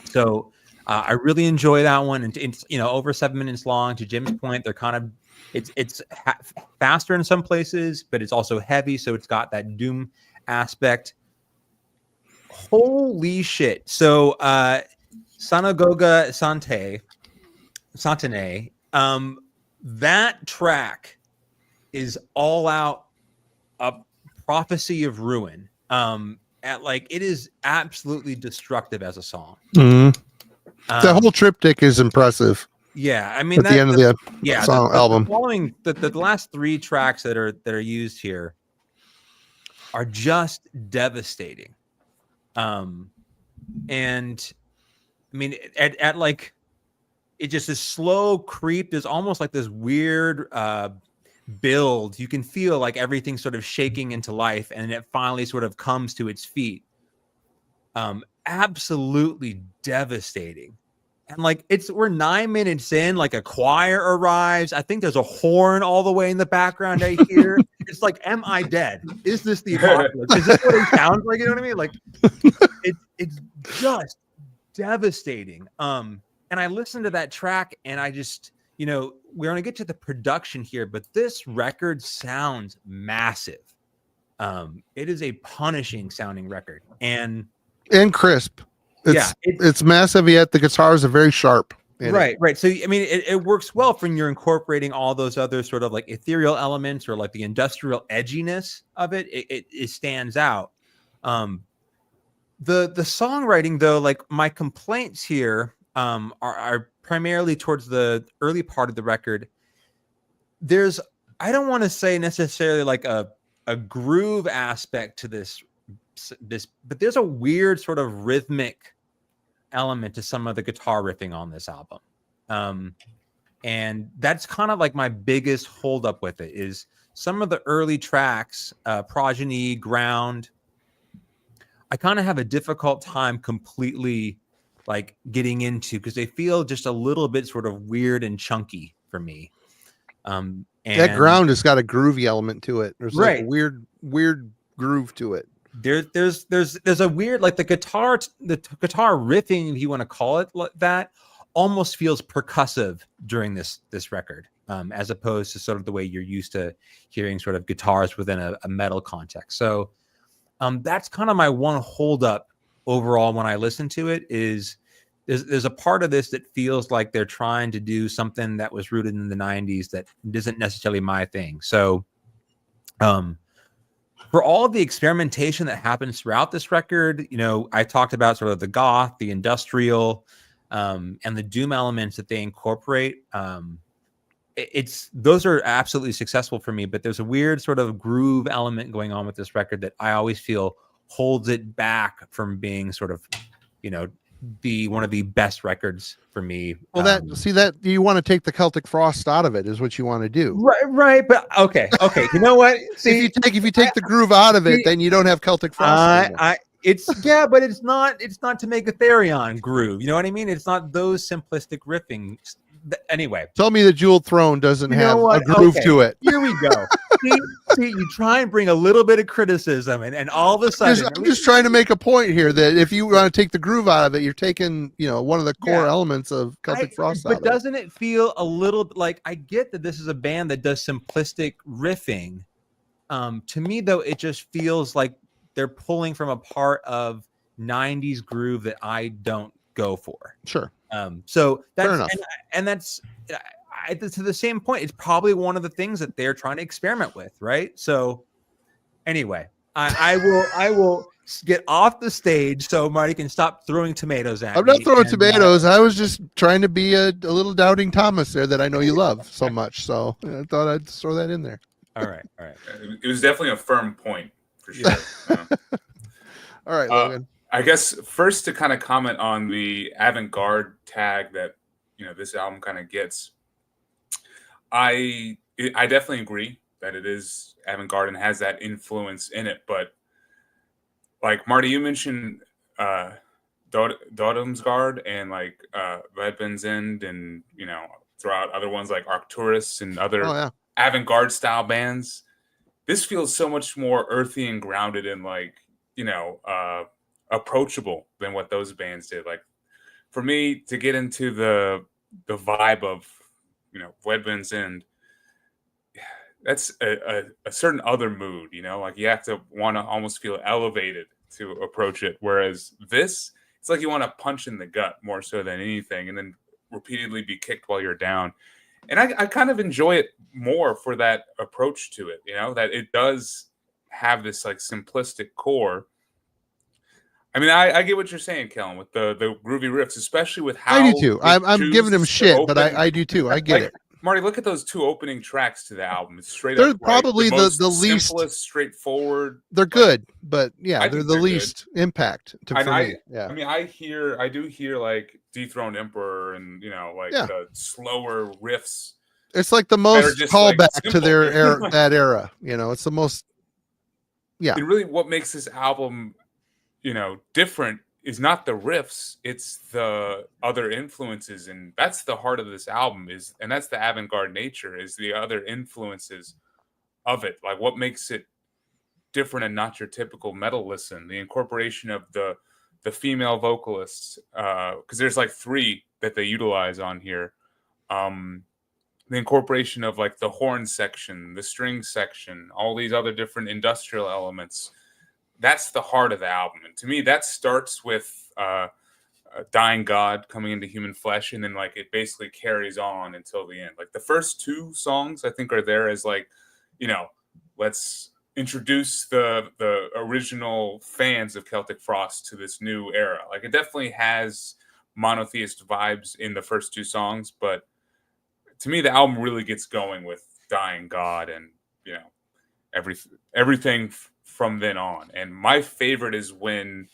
So I really enjoy that one. And it's over 7 minutes long. To Jim's point, they're kind of it's faster in some places, but it's also heavy. So it's got that doom aspect. Holy shit! So Sanagoga Santane, that track is all out a prophecy of ruin. It is absolutely destructive as a song. Mm-hmm. The whole triptych is impressive. Yeah, I mean, at the end of the song album. Following the last 3 tracks that are used here are just devastating. And I mean, at like, it just is slow creep. There's almost like this weird build. You can feel like everything sort of shaking into life, and it finally sort of comes to its feet. Absolutely devastating. And like, we're 9 minutes in, like a choir arrives. I think there's a horn all the way in the background I hear. It's like, am I dead? Is this the apocalypse? Is this what it sounds like? You know what I mean? Like, it's just devastating. And I listened to that track, and I just, we're going to get to the production here, but this record sounds massive. It is a punishing sounding record, and crisp. It's massive, yet the guitars are very sharp. Right. So, I mean, it works well when you're incorporating all those other sort of like ethereal elements or like the industrial edginess of it. It stands out. The songwriting, though, like, my complaints here are primarily towards the early part of the record. I don't want to say necessarily like a groove aspect to this, but there's a weird sort of rhythmic element to some of the guitar riffing on this album. And that's kind of like my biggest holdup with it, is some of the early tracks, Progeny, Ground, I kind of have a difficult time completely like getting into, because they feel just a little bit sort of weird and chunky for me. And that Ground has got a groovy element to it. There's right. like a weird groove to it. There's a weird, like, the guitar riffing, if you want to call it like that, almost feels percussive during this record, as opposed to sort of the way you're used to hearing sort of guitars within a metal context. So that's kind of my one holdup overall when I listen to it, is there's a part of this that feels like they're trying to do something that was rooted in the 90s that isn't necessarily my thing. So for all of the experimentation that happens throughout this record, you know, I talked about sort of the goth, the industrial, and the doom elements that they incorporate. Those are absolutely successful for me, but there's a weird sort of groove element going on with this record that I always feel holds it back from being sort of, you know, one of the best records for me. Well, that you want to take the Celtic Frost out of it is what you want to do. Right. But okay. You know what? See, if you take the groove out of it, then you don't have Celtic Frost anymore. But it's not to make a Therion groove. You know what I mean? It's not those simplistic riffing. Anyway, tell me the Jeweled Throne doesn't have a groove to it. Here we go. see, you try and bring a little bit of criticism, and all of a sudden, I'm just trying to make a point here that if you want to take the groove out of it, you're taking, you know, one of the core elements of Celtic Frost. But doesn't it feel a little like, I get that this is a band that does simplistic riffing. To me, though, it just feels like they're pulling from a part of 90s groove that I don't go for. Sure. So that's fair enough. And that's to the same point. It's probably one of the things that they're trying to experiment with, right? So anyway, I will get off the stage so Marty can stop throwing tomatoes at me. I'm not throwing tomatoes. I was just trying to be a little doubting Thomas there that I know you love so much. So I thought I'd throw that in there. All right. It was definitely a firm point for sure. All right, Logan. I guess first to kind of comment on the avant-garde tag that, you know, this album kind of gets. I definitely agree that it is avant-garde and has that influence in it. But like Marty, you mentioned Dodomsgard and like Redbend's End, and you know, throughout other ones like Arcturus and other avant-garde style bands. This feels so much more earthy and grounded and like, you know, approachable than what those bands did. Like for me to get into the vibe of, you know, Redbend's End, that's a certain other mood, you know, like you have to want to almost feel elevated to approach it. Whereas this, it's like you want to punch in the gut more so than anything, and then repeatedly be kicked while you're down. And I kind of enjoy it more for that approach to it, you know, that it does have this like simplistic core. I mean, I get what you're saying, Kellen, with the groovy riffs, especially with how I do too. I'm giving him shit, but I do too. I get it. Marty, look at those two opening tracks to the album. It's straight they're up. Probably the least simplest, straightforward. They're good, but yeah, they're the least impact for me. Yeah. I mean, I do hear like Dethroned Emperor and, you know, like the slower riffs. It's like the most callback like to their era, that era. You know, it's the most. Yeah. And really, what makes this album, you know, different is not the riffs, it's the other influences, and that's the heart of this album and that's the avant-garde nature, is the other influences of it. Like what makes it different and not your typical metal listen, the incorporation of the female vocalists, because there's like 3 that they utilize on here. The incorporation of like the horn section, the string section, all these other different industrial elements. That's the heart of the album. And to me, that starts with Dying God coming into human flesh, and then like it basically carries on until the end. Like the first 2 songs I think are there as like, you know, let's introduce the original fans of Celtic Frost to this new era. Like it definitely has monotheist vibes in the first 2 songs, but to me the album really gets going with Dying God and, you know, everything from then on. And my favorite is when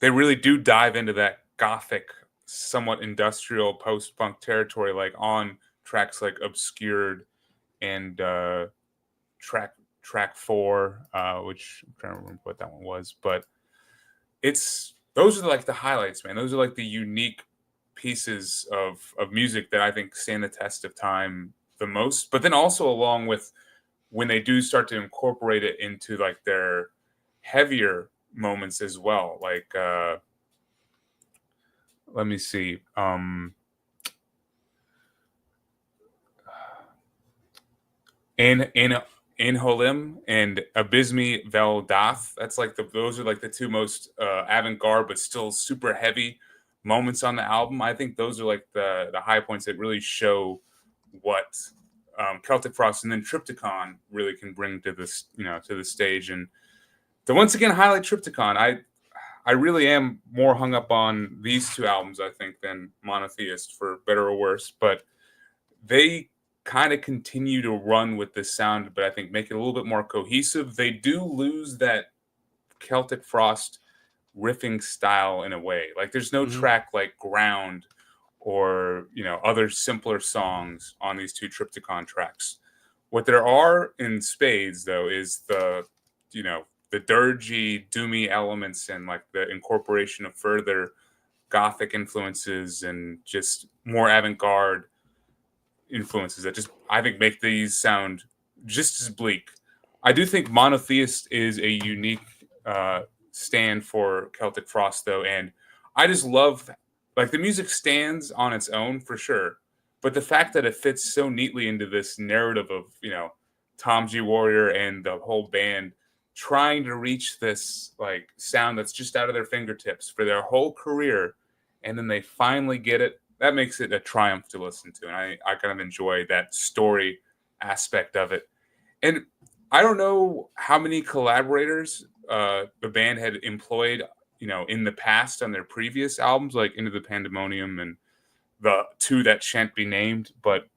they really do dive into that gothic, somewhat industrial post-punk territory, like on tracks like Obscured and track 4, which I'm trying to remember what that one was. But those are like the highlights, man. Those are like the unique pieces of music that I think stand the test of time the most. But then also along with when they do start to incorporate it into like their heavier moments as well. Like, let me see. In In Holim and Abysmi Vel Dath. That's like those are like the two most avant-garde but still super heavy moments on the album. I think those are like the high points that really show what Celtic Frost and then Triptychon really can bring to this, to the stage. And to once again highlight Triptychon, I really am more hung up on these two albums, I think, than Monotheist, for better or worse. But they kind of continue to run with this sound, but I think make it a little bit more cohesive. They do lose that Celtic Frost riffing style in a way. Like there's no track like Ground or, other simpler songs on these two Triptychon tracks. What there are in spades, though, is the dirgy, doomy elements and like the incorporation of further Gothic influences and just more avant-garde influences that just, I think, make these sound just as bleak. I do think Monotheist is a unique stand for Celtic Frost, though, and I just love, like, the music stands on its own for sure, but the fact that it fits so neatly into this narrative of, Tom G. Warrior and the whole band trying to reach this like sound that's just out of their fingertips for their whole career, and then they finally get it. That makes it a triumph to listen to. And I kind of enjoy that story aspect of it. And I don't know how many collaborators the band had employed, in the past on their previous albums, like Into the Pandemonium and the two that shan't be named. But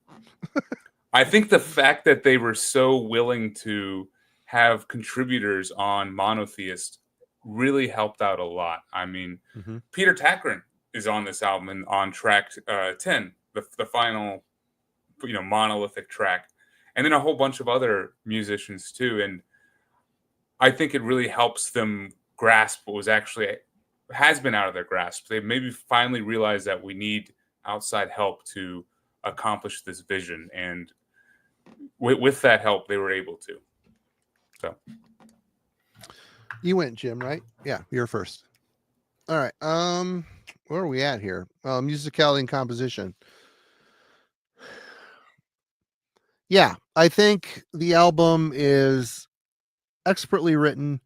I think the fact that they were so willing to have contributors on Monotheist really helped out a lot. I mean, Peter Takrin is on this album and on track 10, the final, monolithic track, and then a whole bunch of other musicians too. And I think it really helps them grasp what has been out of their grasp. They maybe finally realized that we need outside help to accomplish this vision, and with that help, they were able to. So, you went, Jim, right? Yeah, you're first. All right. Where are we at here? Musicality and composition. Yeah, I think the album is expertly written,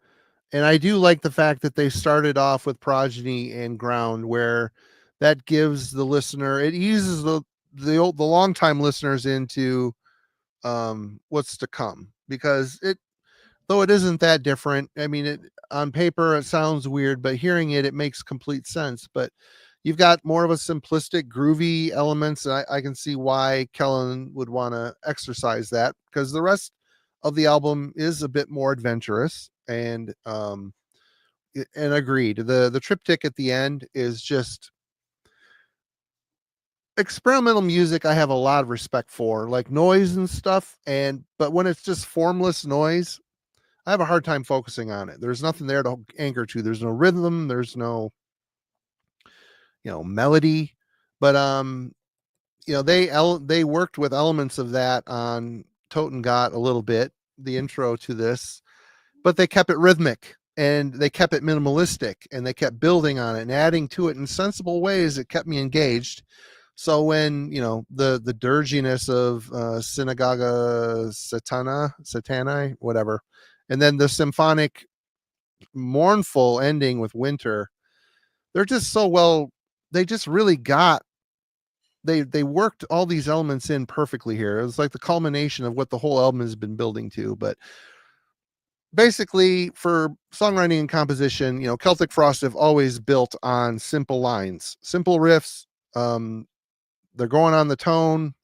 and I do like the fact that they started off with Progeny and Ground, where that gives the listener, it eases the longtime listeners into what's to come, because though it isn't that different. I mean, on paper it sounds weird, but hearing it makes complete sense. But you've got more of a simplistic, groovy elements, and I can see why Kellen would want to exercise that, because the rest of the album is a bit more adventurous. And agreed. The triptych at the end is just experimental music. I have a lot of respect for, like noise and stuff, but when it's just formless noise, I have a hard time focusing on it. There's nothing there to anchor to. There's no rhythm. There's no, melody. But they worked with elements of that on Totengot a little bit, the intro to this, but they kept it rhythmic and they kept it minimalistic, and they kept building on it and adding to it in sensible ways. It kept me engaged. So when, the dirginess of Synagoga Satanae, whatever, and then the symphonic mournful ending with Winter, they're just so well, they just really they worked all these elements in perfectly here. It was like the culmination of what the whole album has been building to. But basically, for songwriting and composition, Celtic Frost have always built on simple lines, simple riffs. They're going on the tone,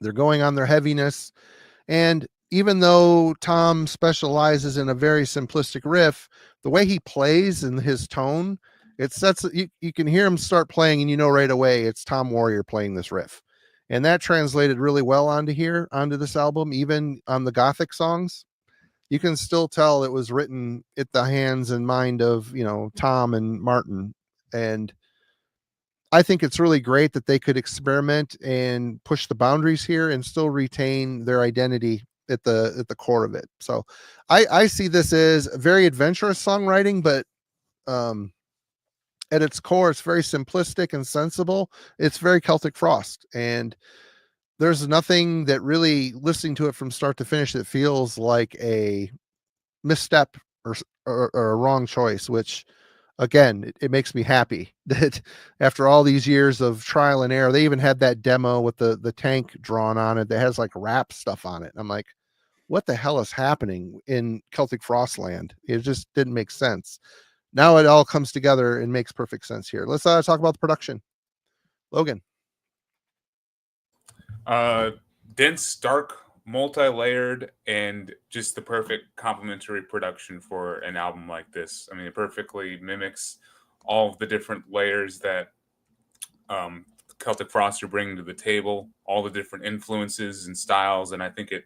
they're going on their heaviness. And even though Tom specializes in a very simplistic riff, the way he plays and his tone, it sets, you can hear him start playing and right away it's Tom Warrior playing this riff. And that translated really well onto this album. Even on the Gothic songs, you can still tell it was written at the hands and mind of, Tom and Martin. And I think it's really great that they could experiment and push the boundaries here and still retain their identity at the core of it. So I see this as very adventurous songwriting, but at its core, it's very simplistic and sensible. It's very Celtic Frost. And there's nothing that really, listening to it from start to finish, that feels like a misstep or a wrong choice, which again, it makes me happy that after all these years of trial and error, they even had that demo with the tank drawn on it that has like rap stuff on it. I'm like, what the hell is happening in Celtic Frost land? It just didn't make sense. Now it all comes together and makes perfect sense here. Let's talk about the production. Logan. Dense, dark, multi-layered, and just the perfect complementary production for an album like this. I mean, it perfectly mimics all of the different layers that Celtic Frost are bringing to the table, all the different influences and styles, and I think it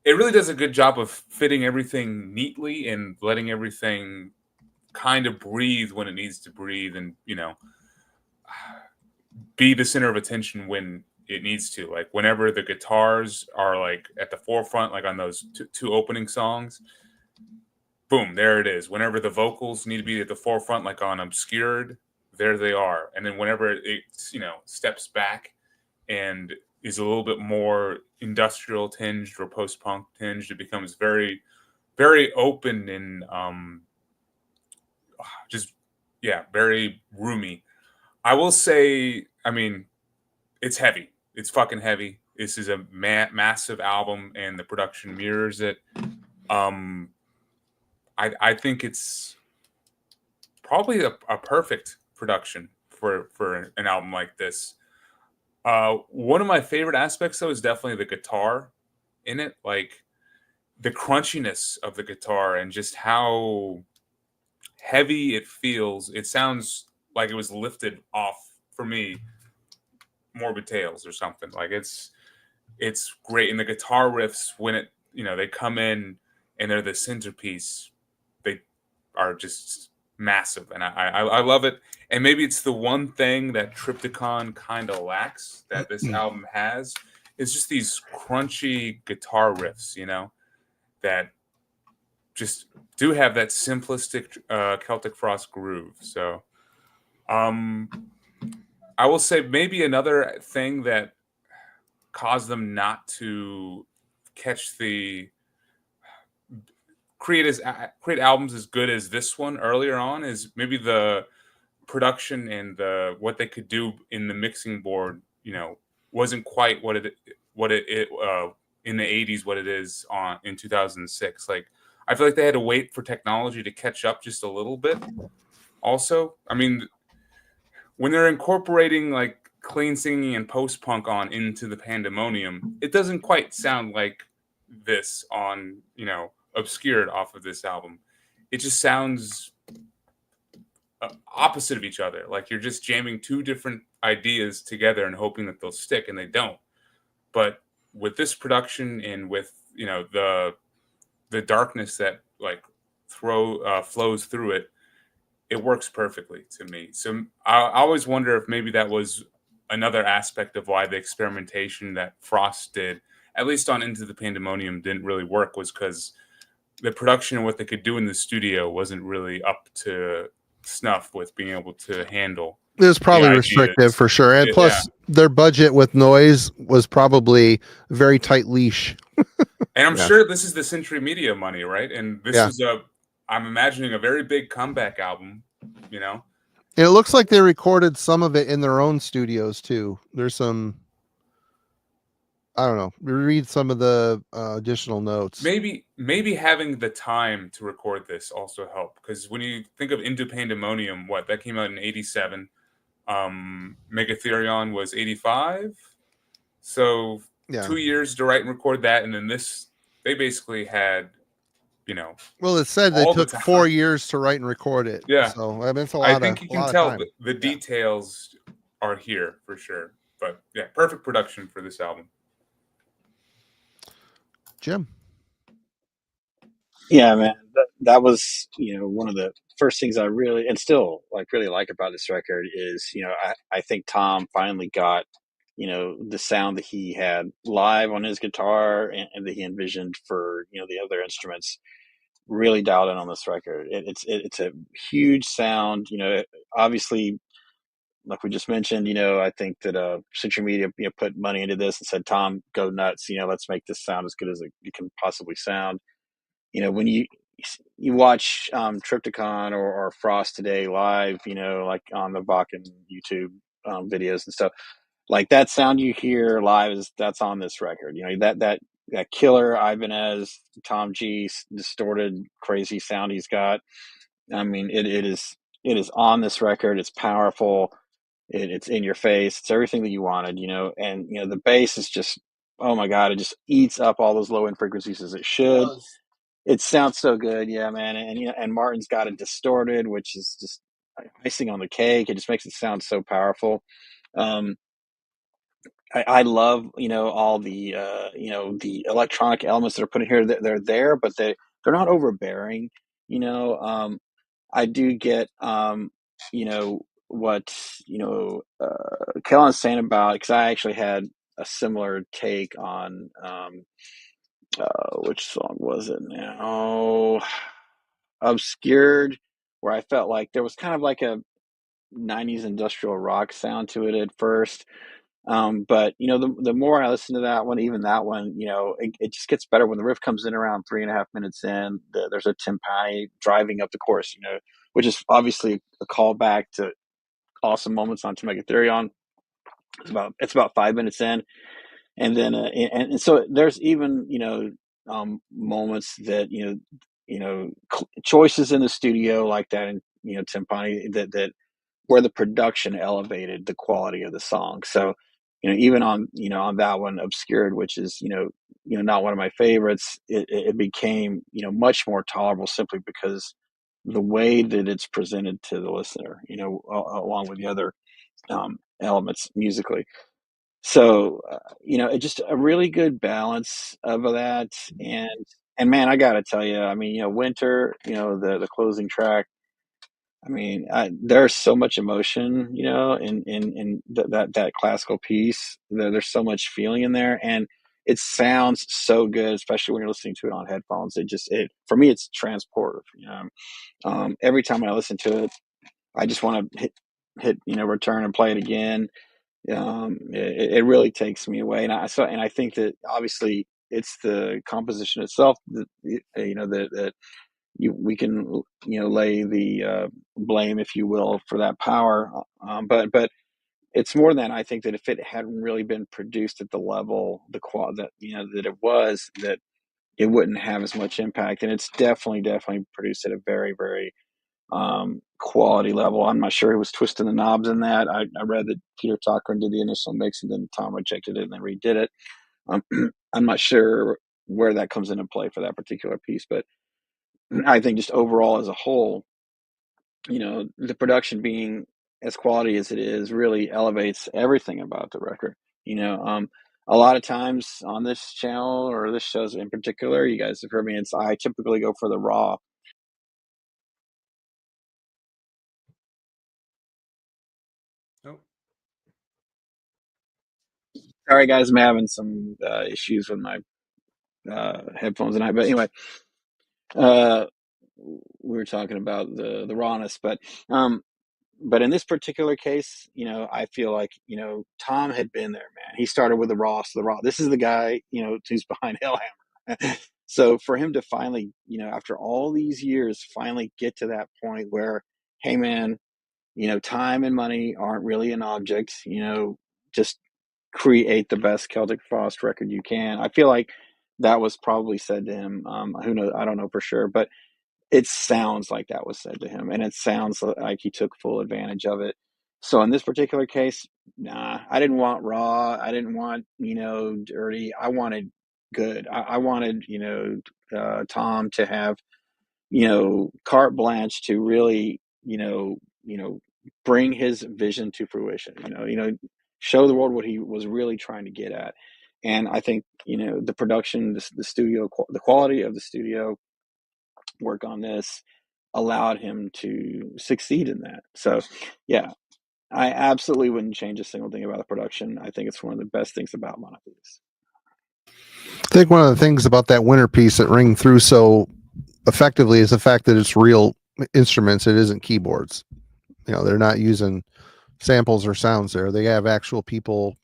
really does a good job of fitting everything neatly and letting everything kind of breathe when it needs to breathe, and be the center of attention when it needs to. Like whenever the guitars are like at the forefront, like on those two opening songs, boom, there it is. Whenever the vocals need to be at the forefront, like on Obscured, there they are. And then whenever it steps back and is a little bit more industrial tinged or post-punk tinged, it becomes very, very open and very roomy. I will say, I mean, it's heavy. It's fucking heavy. This is a massive album, and the production mirrors it. I think it's probably a perfect production for an album like this. One of my favorite aspects, though, is definitely the guitar in it. Like the crunchiness of the guitar and just how heavy it feels. It sounds like it was lifted off, for me, Morbid Tales or something. Like it's great. And the guitar riffs, when they come in and they're the centerpiece, they are just massive, and I love it. And maybe it's the one thing that Triptychon kind of lacks that this album has, is just these crunchy guitar riffs, that just do have that simplistic Celtic Frost groove. So I will say maybe another thing that caused them not to create albums as good as this one earlier on is maybe the production and what they could do in the mixing board, wasn't quite what it in the 80s, what it is in 2006. Like, I feel like they had to wait for technology to catch up just a little bit. Also, I mean, when they're incorporating like clean singing and post-punk into the Pandemonium, it doesn't quite sound like this on, Obscured off of this album. It just sounds opposite of each other. Like you're just jamming two different ideas together and hoping that they'll stick, and they don't. But with this production and with, the darkness that like flows through it, it works perfectly to me. So I always wonder if maybe that was another aspect of why the experimentation that Frost did, at least on Into the Pandemonium, didn't really work, was because the production and what they could do in the studio wasn't really up to snuff with being able to handle. It was probably restrictive for sure. And plus their budget with noise was probably very tight leash. And I'm sure this is the Century Media money, right? And this was I'm imagining a very big comeback album, And it looks like they recorded some of it in their own studios too. There's some, I don't know, read some of the additional notes. Maybe having the time to record this also helped, because when you think of Into Pandemonium, that came out in 87, Megatherion was 85, so 2 years to write and record that, and then this, they basically had, well, it said they took 4 years to write and record it. Yeah, so I mean, it's a lot. I think you can tell the details are here for sure. But yeah, perfect production for this album. Jim. Yeah, man, that was one of the first things I really like about this record is I think Tom finally got the sound that he had live on his guitar and that he envisioned for the other instruments really dialed in on this record. It's a huge sound. Obviously like we just mentioned, I think that Century Media put money into this and said, Tom, go nuts, let's make this sound as good as it can possibly sound. When you watch Triptychon or Frost today live, like on the Bakken YouTube videos and stuff, like that sound you hear live that's on this record. That killer Eihwaz Tom G distorted crazy sound he's got. I mean, it is on this record. It's powerful. It's in your face. It's everything that you wanted, and the bass is just, oh my God, it just eats up all those low end frequencies as it should. It sounds so good, yeah, man. And Martin's got it distorted, which is just icing on the cake. It just makes it sound so powerful. I love, all the, the electronic elements that are put in here. They're there, but they're not overbearing. I do get, what, Kellen's saying about, because I actually had a similar take on, which song was it now? Obscured, where I felt like there was kind of like a 90s industrial rock sound to it at first. But the more I listen to that one, even that one, it just gets better when the riff comes in around 3.5 minutes in. There's a timpani driving up the chorus, which is obviously a callback to awesome moments on To Make Ethereon. It's about 5 minutes in, and then and so there's even moments that choices in the studio like that, and timpani that where the production elevated the quality of the song. So, even on that one, Obscured, which is, not one of my favorites, it became, much more tolerable simply because the way that it's presented to the listener, along with the other elements musically. So, it's just a really good balance of that. And man, I gotta tell you, I mean, Winter, the closing track, I mean, there's so much emotion, in that classical piece. There's so much feeling in there, and it sounds so good, especially when you're listening to it on headphones. For me, it's transportive. Every time I listen to it, I just want to hit return and play it again. It really takes me away, and I think that obviously it's the composition itself that that we can lay the blame, if you will, for that power, but it's more than, I think that if it hadn't really been produced at the level that that it was, that it wouldn't have as much impact. And it's definitely produced at a very, very quality level. I'm not sure who was twisting the knobs in that. I read that Peter Cochran did the initial mix and then Tom rejected it and then redid it. I'm not sure where that comes into play for that particular piece, but I think just overall as a whole, the production being as quality as it is really elevates everything about the record. A lot of times on this channel or this shows in particular, you guys have heard me, I typically go for the raw. Oh. Sorry guys, I'm having some issues with my headphones tonight, but anyway, we were talking about the rawness, but in this particular case, I feel like, Tom had been there, man. He started with the raw. So the raw, this is the guy, who's behind Hellhammer. So for him to finally, after all these years, finally get to that point where, hey man, time and money aren't really an object, just create the best Celtic Frost record you can. I feel like that was probably said to him. Who knows? I don't know for sure, but it sounds like that was said to him, and it sounds like he took full advantage of it. So in this particular case, nah, I didn't want raw. I didn't want, dirty. I wanted good. I wanted, Tom to have, carte blanche to really, bring his vision to fruition, show the world what he was really trying to get at. And I think, the production, the studio, the quality of the studio work on this allowed him to succeed in that. So, yeah, I absolutely wouldn't change a single thing about the production. I think it's one of the best things about Monotheist. I think one of the things about that Winter piece that ring through so effectively is the fact that it's real instruments. It isn't keyboards. They're not using samples or sounds there. They have actual people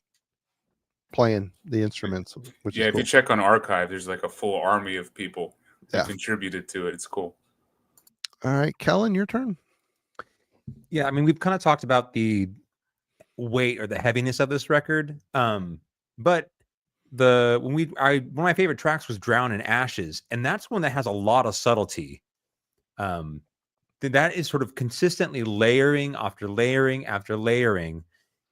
playing the instruments, which Yeah, is if cool. you check on Archive, there's like a full army of people who Yeah. contributed to it. It's cool. All right, Kellen, your turn. Yeah, I mean, we've kind of talked about the weight or the heaviness of this record. But one of my favorite tracks was Drown in Ashes, and that's one that has a lot of subtlety. That is sort of consistently layering after layering after layering.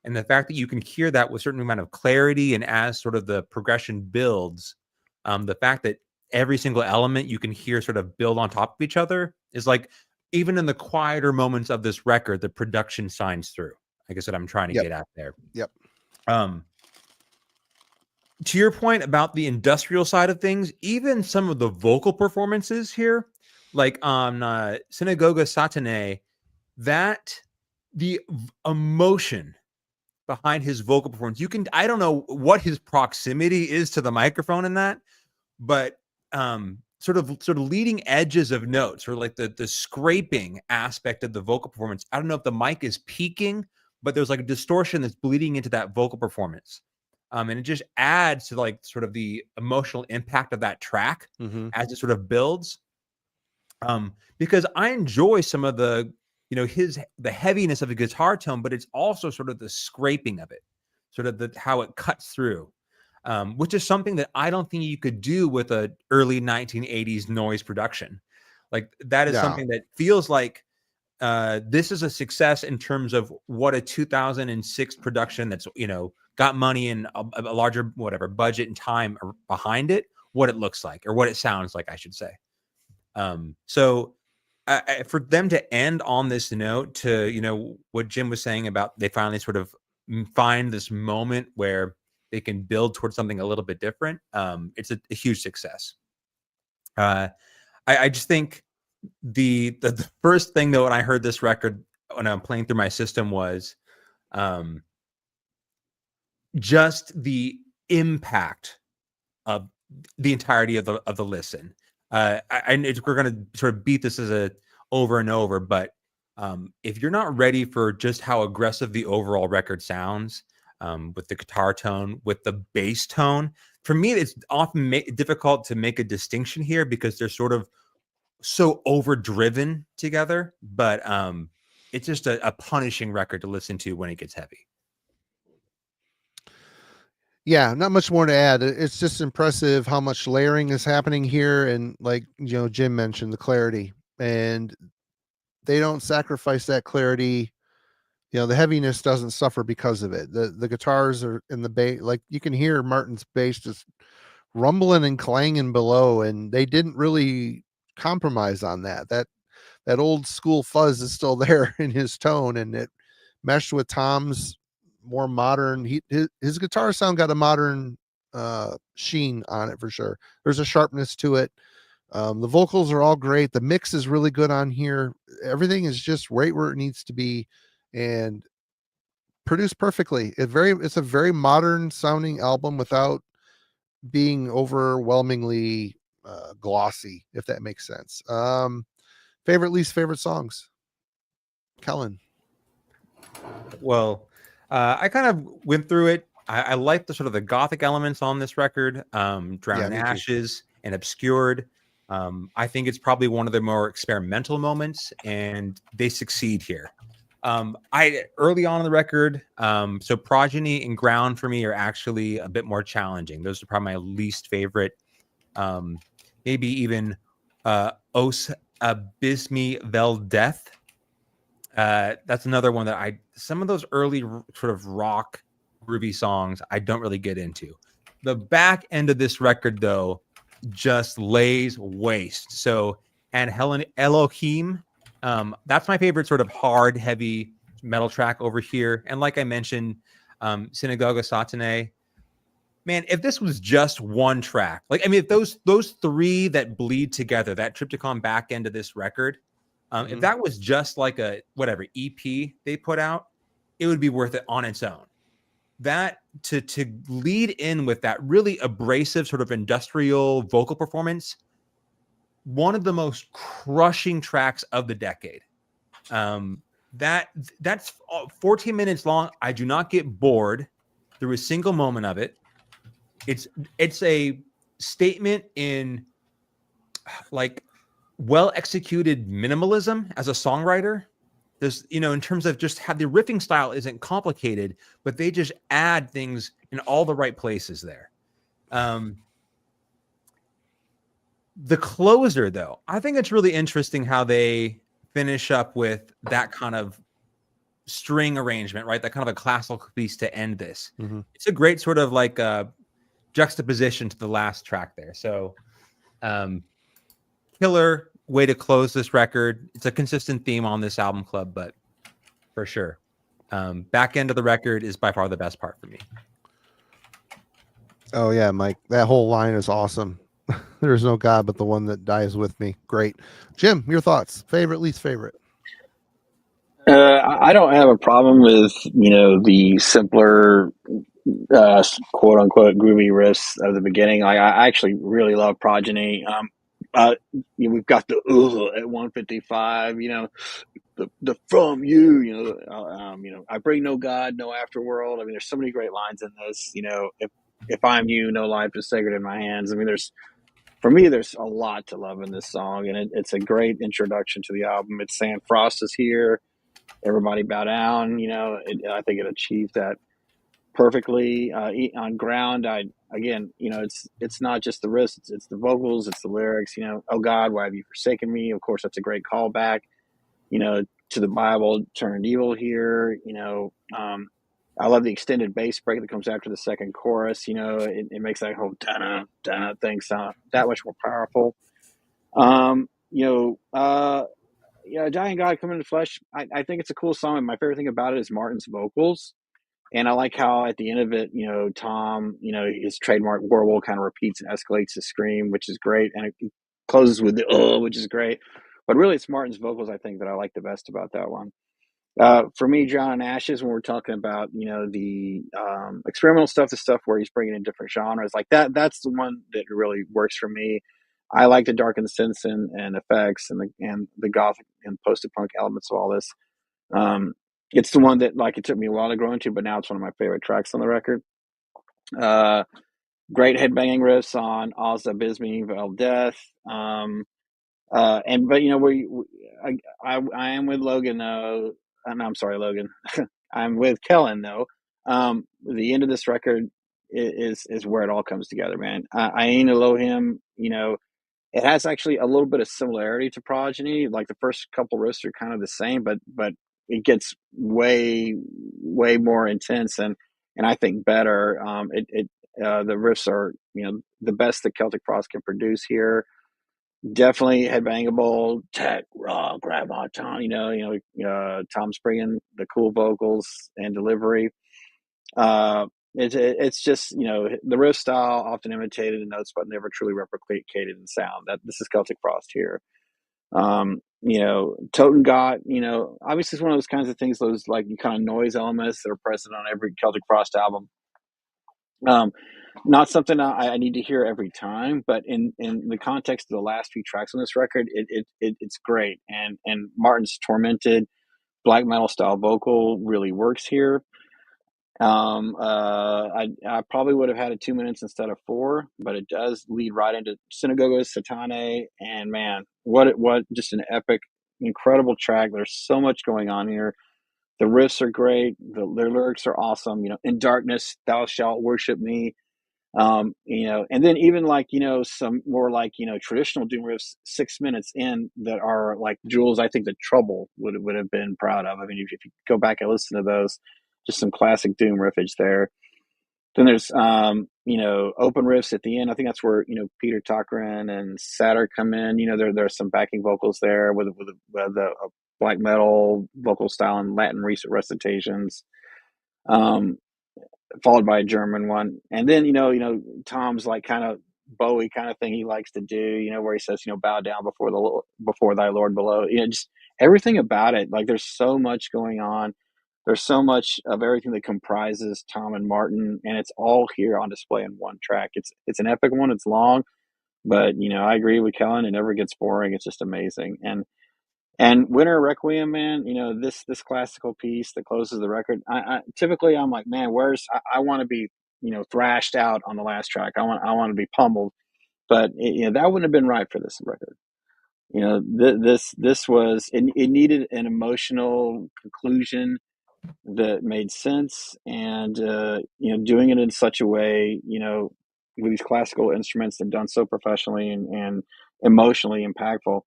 And the fact that you can hear that with a certain amount of clarity, and as sort of the progression builds, the fact that every single element you can hear sort of build on top of each other is like, even in the quieter moments of this record, the production shines through. I guess what I'm trying to Yep. get at there. Yep. To your point about the industrial side of things, even some of the vocal performances here, like on Synagogue Satane, that the emotion behind his vocal performance, I don't know what his proximity is to the microphone in that, but sort of leading edges of notes, or like the scraping aspect of the vocal performance. I don't know if the mic is peaking, but there's like a distortion that's bleeding into that vocal performance. And it just adds to like sort of the emotional impact of that track as it sort of builds. Because I enjoy some of the, the heaviness of the guitar tone, but it's also sort of the scraping of it, sort of how it cuts through, which is something that I don't think you could do with a early 1980s noise production. Like that is something that feels like this is a success in terms of what a 2006 production that's, got money and a larger whatever budget and time behind it, what it looks like, or what it sounds like, I should say. So for them to end on this note, to, what Jim was saying about they finally sort of find this moment where they can build towards something a little bit different. It's a huge success. I just think the first thing though, when I heard this record, when I'm playing through my system, was just the impact of the entirety of the listen. We're going to sort of beat this as over and over, but if you're not ready for just how aggressive the overall record sounds, with the guitar tone, with the bass tone, for me, it's often difficult to make a distinction here because they're sort of so overdriven together. But it's just a punishing record to listen to when it gets heavy. Yeah, not much more to add. It's just impressive how much layering is happening here, and like Jim mentioned, the clarity, and they don't sacrifice that clarity. The heaviness doesn't suffer because of it. The guitars are in the bass, like you can hear Martin's bass just rumbling and clanging below, and they didn't really compromise on that. That old school fuzz is still there in his tone, and it meshed with Tom's more modern. His guitar sound got a modern sheen on it for sure. There's a sharpness to it. The vocals are all great. The mix is really good on here. Everything is just right where it needs to be and produced perfectly. It's a very modern sounding album without being overwhelmingly glossy, if that makes sense. Least favorite songs, Kellen. Well, I kind of went through it. I like the sort of the gothic elements on this record, Drown in Ashes and Obscured. I think it's probably one of the more experimental moments, and they succeed here. Early on in the record, so Progeny and Ground for me are actually a bit more challenging. Those are probably my least favorite. Maybe even Os Abysmi Vel Death. That's another one that some of those early sort of rock groovy songs I don't really get into. The back end of this record though just lays waste. So, and Helen Elohim, that's my favorite sort of hard, heavy metal track over here. And like I mentioned, Synagogue Satane. Man, if this was just one track, if those three that bleed together, that Triptychon back end of this record, if that was just like a whatever EP they put out, it would be worth it on its own. That to lead in with that really abrasive sort of industrial vocal performance, one of the most crushing tracks of the decade. that's 14 minutes long. I do not get bored through a single moment of it. It's a statement in like well executed minimalism as a songwriter. There's, in terms of just how the riffing style isn't complicated, but they just add things in all the right places there. The closer, though, I think it's really interesting how they finish up with that kind of string arrangement, right? That kind of a classical piece to end this. Mm-hmm. It's a great sort of like juxtaposition to the last track there. So killer way to close this record. It's a consistent theme on this album club, but for sure. Back end of the record is by far the best part for me. Oh yeah, Mike, that whole line is awesome. There is no God but the one that dies with me. Great. Jim, your thoughts? Favorite, least favorite? I don't have a problem with, the simpler, quote unquote, groovy riffs of the beginning. I actually really love Progeny. We've got the at 155, the from you, I bring no God, no afterworld. I mean, there's so many great lines in this, if I'm you, no life is sacred in my hands. I mean, for me, there's a lot to love in this song, and it's a great introduction to the album. It's saying Frost is here, everybody bow down. I think it achieves that perfectly. On Ground, it's not just the riffs, it's the vocals, it's the lyrics. Oh God, why have you forsaken me? Of course, that's a great callback, to the Bible turned evil here. I love the extended bass break that comes after the second chorus. It makes that whole da da thing sound that much more powerful. Dying God coming in the flesh. I think it's a cool song, and my favorite thing about it is Martin's vocals. And I like how at the end of it, Tom, his trademark warble kind of repeats and escalates his scream, which is great, and it closes with the which is great. But really, it's Martin's vocals, I think, that I like the best about that one. For me, John and Ashes, when we're talking about, the experimental stuff, the stuff where he's bringing in different genres, like that's the one that really works for me. I like the dark and synths and effects and the gothic and post-punk elements of all this. It's the one that, like, it took me a while to grow into, but now it's one of my favorite tracks on the record. Great headbanging riffs on Oz Abysme, Vel Death. But I am with Logan though. No, I'm sorry, Logan. I'm with Kellen though. The end of this record is where it all comes together, man. I ain't Elohim. It has actually a little bit of similarity to Progeny. Like the first couple riffs are kind of the same, but it gets way more intense and I think better. The riffs are the best that Celtic Frost can produce here. Definitely headbangable, tech, raw, grab on Tom. Tom's bringing the cool vocals and delivery. It's just the riff style often imitated in notes, but never truly replicated in sound. That this is Celtic Frost here. Toten Got, obviously it's one of those kinds of things, those like kind of noise elements that are present on every Celtic Frost album. Not something I need to hear every time, but in the context of the last few tracks on this record, it's great. And Martin's tormented black metal style vocal really works here. I probably would have had it 2 minutes instead of 4, but it does lead right into Synagogue Satane, and man, what just an epic, incredible track. There's so much going on here. The riffs are great. Their lyrics are awesome. In darkness, thou shalt worship me. And then even like, some more like, traditional doom riffs 6 minutes in that are like jewels. I think that Trouble would have been proud of. I mean, if you go back and listen to those, just some classic doom riffage there. Then there's, open riffs at the end. I think that's where, Peter Cochran and Satter come in. There's some backing vocals there with the black metal vocal style and Latin recitations. Followed by a German one. And then, Tom's like kind of Bowie kind of thing he likes to do, where he says, bow down before thy Lord below, just everything about it. Like there's so much going on. There's so much of everything that comprises Tom and Martin, and it's all here on display in one track. It's an epic one. It's long, but I agree with Kellen. It never gets boring. It's just amazing. And And Winter Requiem, man, this classical piece that closes the record. Typically I'm like, man, I want to be, thrashed out on the last track. I want to be pummeled, but that wouldn't have been right for this record. This was it needed an emotional conclusion that made sense, and doing it in such a way, with these classical instruments that done so professionally and emotionally impactful.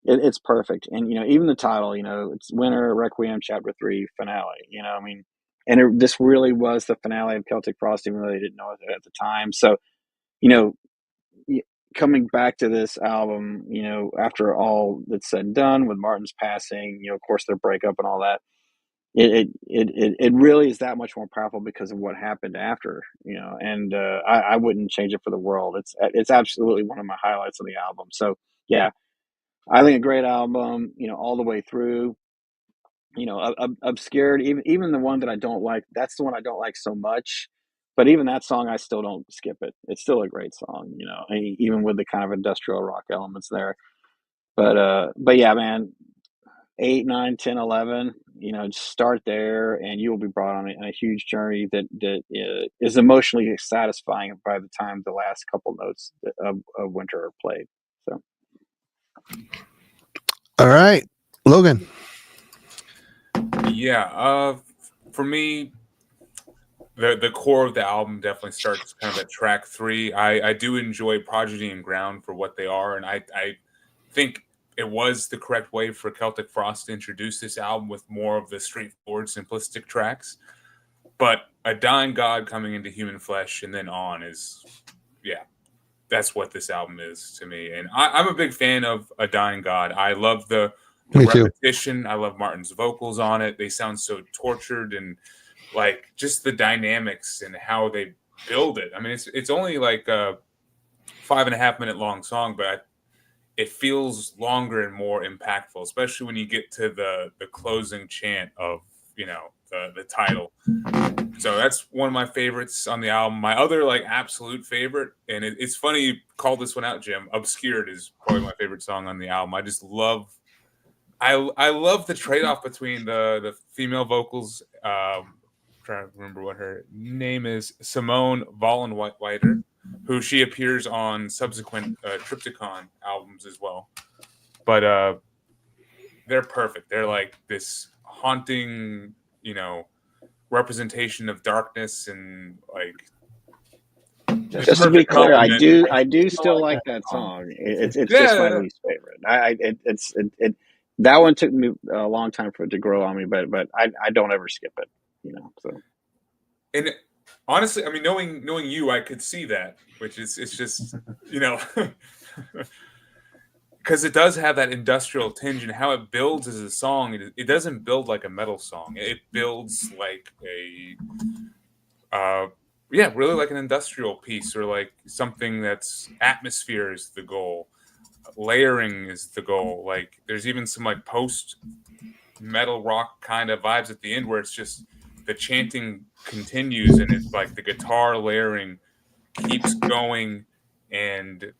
It's perfect. And even the title, it's Winter Requiem Chapter 3 finale. I mean, and this really was the finale of Celtic Frost, even though they didn't know it at the time. So you know coming back to this album, after all that's said and done with Martin's passing, of course their breakup and all that, it really is that much more powerful because of what happened after, and I wouldn't change it for the world. It's absolutely one of my highlights of the album. So yeah, I think a great album, all the way through. Obscured, even the one that I don't like, that's the one I don't like so much. But even that song, I still don't skip it. It's still a great song, even with the kind of industrial rock elements there. But yeah, man, 8, 9, 10, 11, just start there, and you will be brought on a huge journey that is emotionally satisfying by the time the last couple notes of Winter are played. So, All right, Logan. Yeah, for me, the core of the album definitely starts kind of at track 3. I do enjoy Prodigy and Ground for what they are, and I think it was the correct way for Celtic Frost to introduce this album with more of the straightforward, simplistic tracks. But A Dying God coming into human flesh and then on is, yeah, that's what this album is to me. And I'm a big fan of A Dying God. I love the Me too. repetition. I love Martin's vocals on it. They sound so tortured, and like just the dynamics and how they build it. I mean, it's only like a 5.5 minute long song, but it feels longer and more impactful, especially when you get to the closing chant of the title. So that's one of my favorites on the album. My other like absolute favorite, and it's funny you called this one out, Jim. Obscured is probably my favorite song on the album. I just love I love the trade-off between the female vocals. Trying to remember what her name is, Simone Vollenweider, who she appears on subsequent Triptychon albums as well. But they're perfect. They're like this haunting, representation of darkness, and like just to be clear, I do still like that song. It's just my least favorite. That one took me a long time for it to grow on me, but I don't ever skip it. So. And honestly, I mean, knowing you, I could see that, which is it's just because it does have that industrial tinge, and how it builds as a song. It doesn't build like a metal song. It builds like really like an industrial piece, or like something that's atmosphere is the goal, layering is the goal. Like there's even some like post metal rock kind of vibes at the end where it's just the chanting continues, and it's like the guitar layering keeps going, and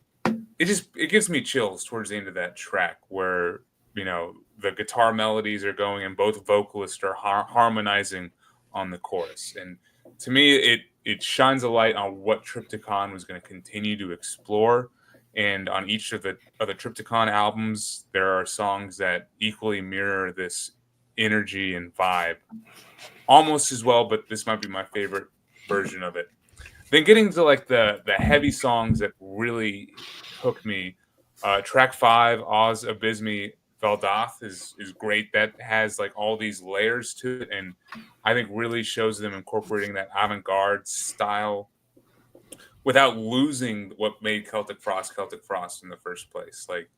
it gives me chills towards the end of that track where the guitar melodies are going and both vocalists are harmonizing on the chorus. And to me, it shines a light on what Triptychon was going to continue to explore. And on each of the Triptychon albums, there are songs that equally mirror this energy and vibe almost as well, but this might be my favorite version of it. Then getting to like the heavy songs that really hook me, track 5, Oz Abysmi Veldath is great. That has like all these layers to it, and I think really shows them incorporating that avant-garde style without losing what made Celtic Frost in the first place. Like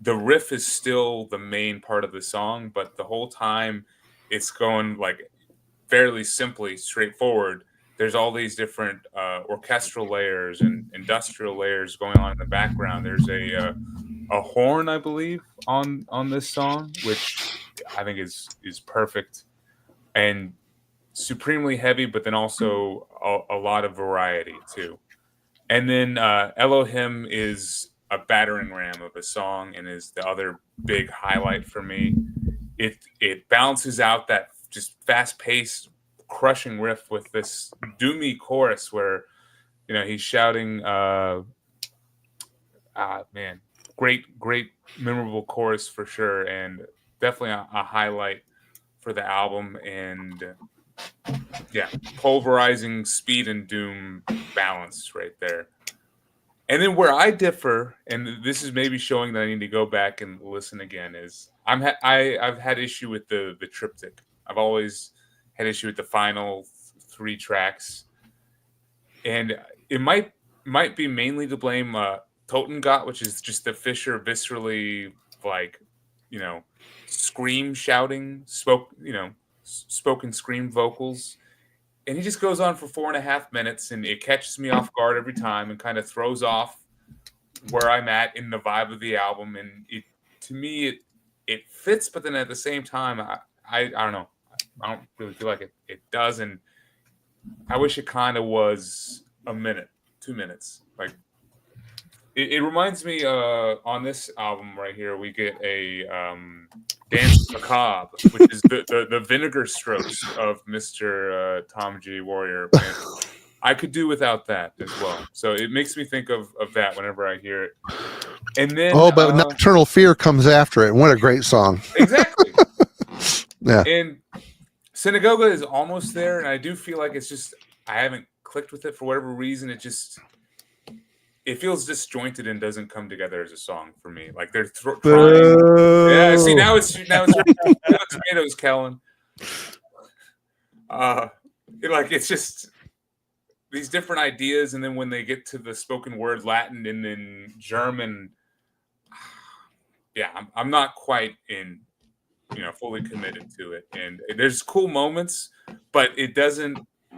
the riff is still the main part of the song, but the whole time it's going like fairly simply straightforward. There's all these different orchestral layers and industrial layers going on in the background. There's a horn, I believe, on this song, which I think is perfect and supremely heavy, but then also a lot of variety too. And then Elohim is a battering ram of a song and is the other big highlight for me. It balances out that just fast-paced, crushing riff with this doomy chorus where, you know, he's shouting, man, great, memorable chorus for sure, and definitely a highlight for the album. And yeah, pulverizing speed and doom balance right there. And then where I differ, and this is maybe showing that I need to go back and listen again, is I've had issue with the triptych. I've always had issue with the final 3 tracks, and it might be mainly to blame Totengott, which is just the Fisher viscerally, like, you know, scream shouting, spoken scream vocals. And he just goes on for 4.5 minutes, and it catches me off guard every time and kind of throws off where I'm at in the vibe of the album. And to me, it fits, but then at the same time, I don't know. I don't really feel like it does. And I wish it kind of was a minute, 2 minutes. Like, it reminds me on this album right here, we get a Dance Macabre, which is the vinegar strokes of Mr. Tom G. Warrior. And I could do without that as well. So it makes me think of that whenever I hear it. And then but Nocturnal Fear comes after it. What a great song. Exactly. Yeah. And Synagoga is almost there, and I do feel like it's just I haven't clicked with it for whatever reason. It feels disjointed and doesn't come together as a song for me. Like they're trying. Yeah, see now it's tomatoes, Kellen. It's just these different ideas, and then when they get to the spoken word Latin and then German, yeah, I'm not quite fully committed to it. And there's cool moments, but it doesn't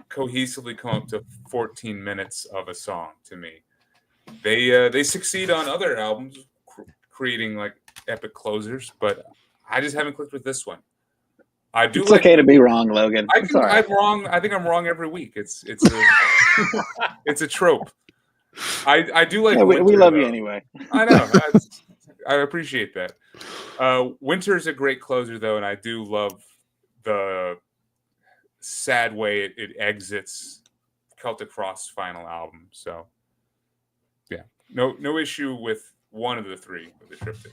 cohesively come up to 14 minutes of a song to me. They succeed on other albums creating like epic closers, but I just haven't clicked with this one. I do. It's okay to be wrong, Logan. I'm wrong. I think I'm wrong every week. It's a trope. I do like. Yeah, Winter, we love you though. anyway. I know. I appreciate that. Winter is a great closer though, and I do love the sad way it exits Celtic Frost's final album. So. Yeah, no issue with one of the 3 of the triptych.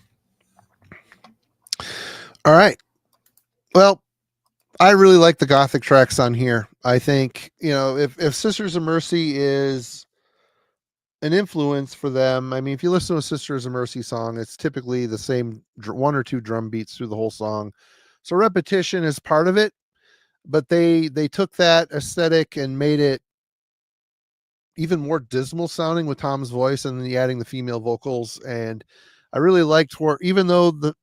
All right. Well, I really like the Gothic tracks on here. I think, if Sisters of Mercy is an influence for them, I mean, if you listen to a Sisters of Mercy song, it's typically the same 1 or 2 drum beats through the whole song. So repetition is part of it, but they took that aesthetic and made it even more dismal sounding with Tom's voice, and then adding the female vocals. And I really liked where, even though the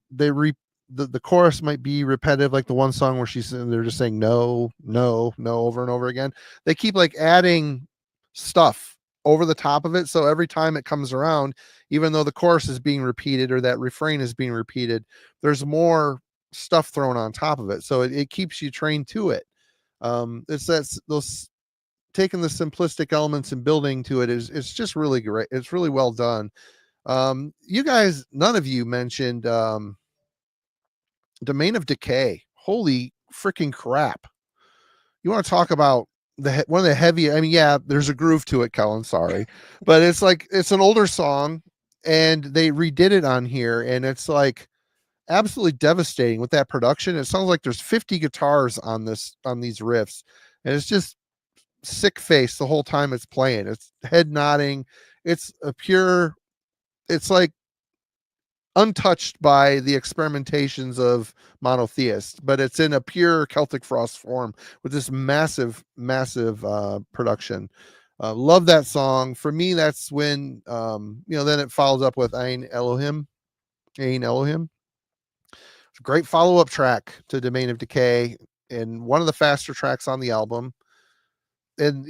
chorus might be repetitive, like the one song where they're just saying no, no, no over and over again. They keep like adding stuff over the top of it. So every time it comes around, even though the chorus is being repeated or that refrain is being repeated, there's more stuff thrown on top of it. So it keeps you trained to it. Those taking the simplistic elements and building to it it's just really great. It's really well done. You guys, none of you mentioned Domain of Decay. Holy freaking crap. You want to talk about one of the heavy, I mean, yeah, there's a groove to it, Colin, sorry. But it's an older song and they redid it on here, and it's like absolutely devastating with that production. It sounds like there's 50 guitars on these riffs, and it's just sick face the whole time it's playing. It's head nodding. It's like untouched by the experimentations of Monotheist, but it's in a pure Celtic Frost form with this massive production. Love that song. For me, that's when then it follows up with Ein Elohim. It's a great follow-up track to Domain of Decay, and one of the faster tracks on the album. And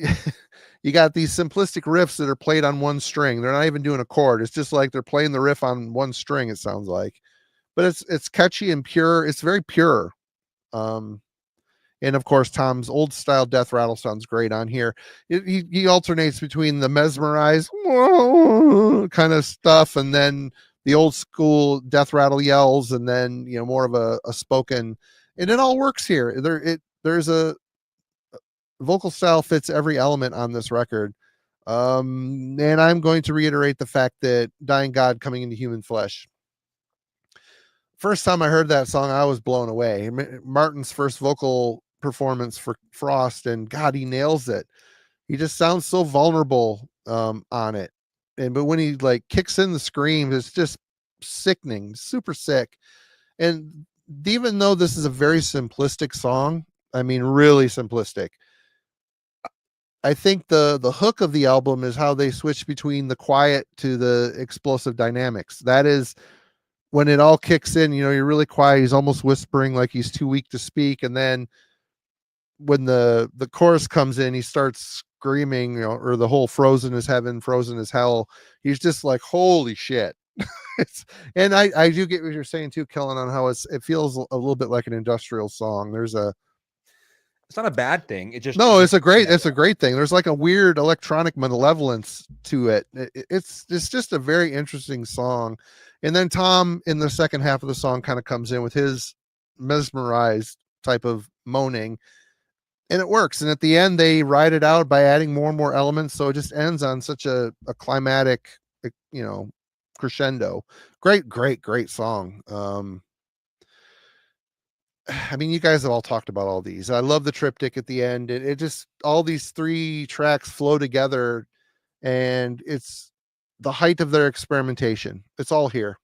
you got these simplistic riffs that are played on one string. They're not even doing a chord. It's just like they're playing the riff on one string, it sounds like. But it's catchy and pure. It's very pure. And of course, Tom's old style death rattle sounds great on here. He alternates between the mesmerized kind of stuff and then the old school death rattle yells, and then more of a spoken, and it all works here. There's a vocal style fits every element on this record. And I'm going to reiterate the fact that Dying God coming into human flesh. First time I heard that song, I was blown away. Martin's first vocal performance for Frost, and God, he nails it. He just sounds so vulnerable on it. But when he like kicks in the screams, it's just sickening, super sick. And even though this is a very simplistic song, I mean, really simplistic, I think the hook of the album is how they switch between the quiet to the explosive dynamics. That is when it all kicks in, you're really quiet. He's almost whispering like he's too weak to speak. And then when the chorus comes in, he starts screaming, or the whole frozen is heaven, frozen is hell. He's just like, holy shit. And I do get what you're saying too, Kellen, on how it feels a little bit like an industrial song. It's not a bad thing. It's a great thing. There's like a weird electronic malevolence to it. It's just a very interesting song. And then Tom in the second half of the song kind of comes in with his mesmerized type of moaning, and it works. And at the end, they ride it out by adding more and more elements. So it just ends on such a climatic, crescendo. Great song. I mean, you guys have all talked about all these. I love the triptych at the end. It just, all these 3 tracks flow together, and it's the height of their experimentation. It's all here,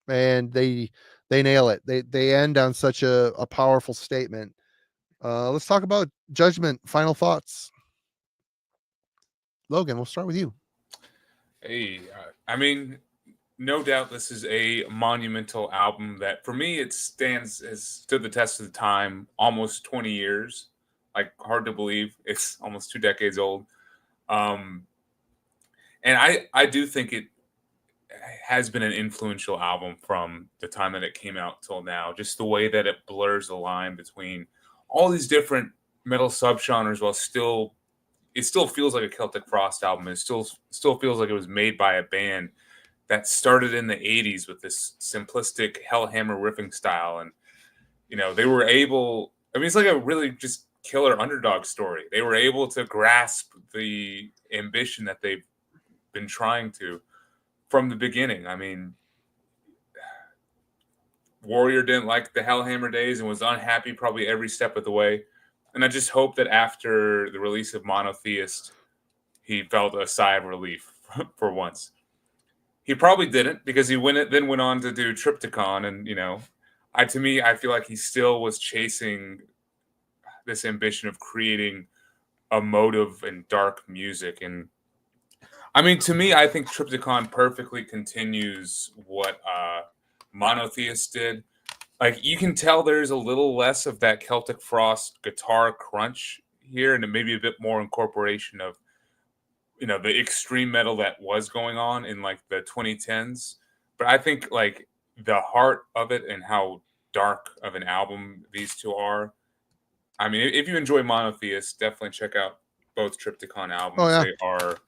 and they nail it. They end on such a powerful statement. Let's talk about Judgment. Final thoughts. Logan, we'll start with you. Hey, I mean, no doubt this is a monumental album that for me has stood the test of the time. Almost 20 years, like, hard to believe it's almost 2 decades old. And I do think it has been an influential album from the time that it came out till now. Just the way that it blurs the line between all these different metal subgenres, while it still feels like a Celtic Frost album. It still feels like it was made by a band that started in the 80s with this simplistic Hellhammer riffing style. And, they were able, I mean, it's like a really just killer underdog story. They were able to grasp the ambition that they've been trying to from the beginning. I mean, Warrior didn't like the Hellhammer days and was unhappy probably every step of the way. And I just hope that after the release of Monotheist, he felt a sigh of relief for once. He probably didn't, because he then went on to do Triptychon, and to me, I feel like he still was chasing this ambition of creating emotive and dark music. And I mean, to me, I think Triptychon perfectly continues what Monotheist did. Like, you can tell there's a little less of that Celtic Frost guitar crunch here, and maybe a bit more incorporation of the extreme metal that was going on in like the 2010s. But I think like the heart of it and how dark of an album these two are. I mean, if you enjoy Monotheist, definitely check out both Triptychon albums. Oh, yeah. They are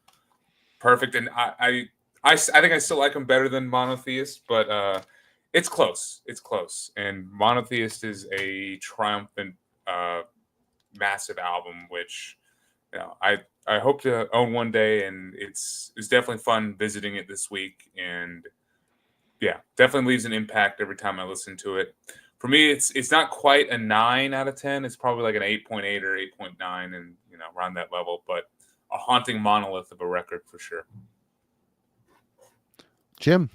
perfect. And I think I still like them better than Monotheist, but it's close. It's close. And Monotheist is a triumphant, massive album, which I hope to own one day, and it's definitely fun visiting it this week. And yeah, definitely leaves an impact every time I listen to it. For me, it's not quite a 9 out of 10. It's probably like an 8.8 or 8.9, and around that level. But a haunting monolith of a record for sure. Jim.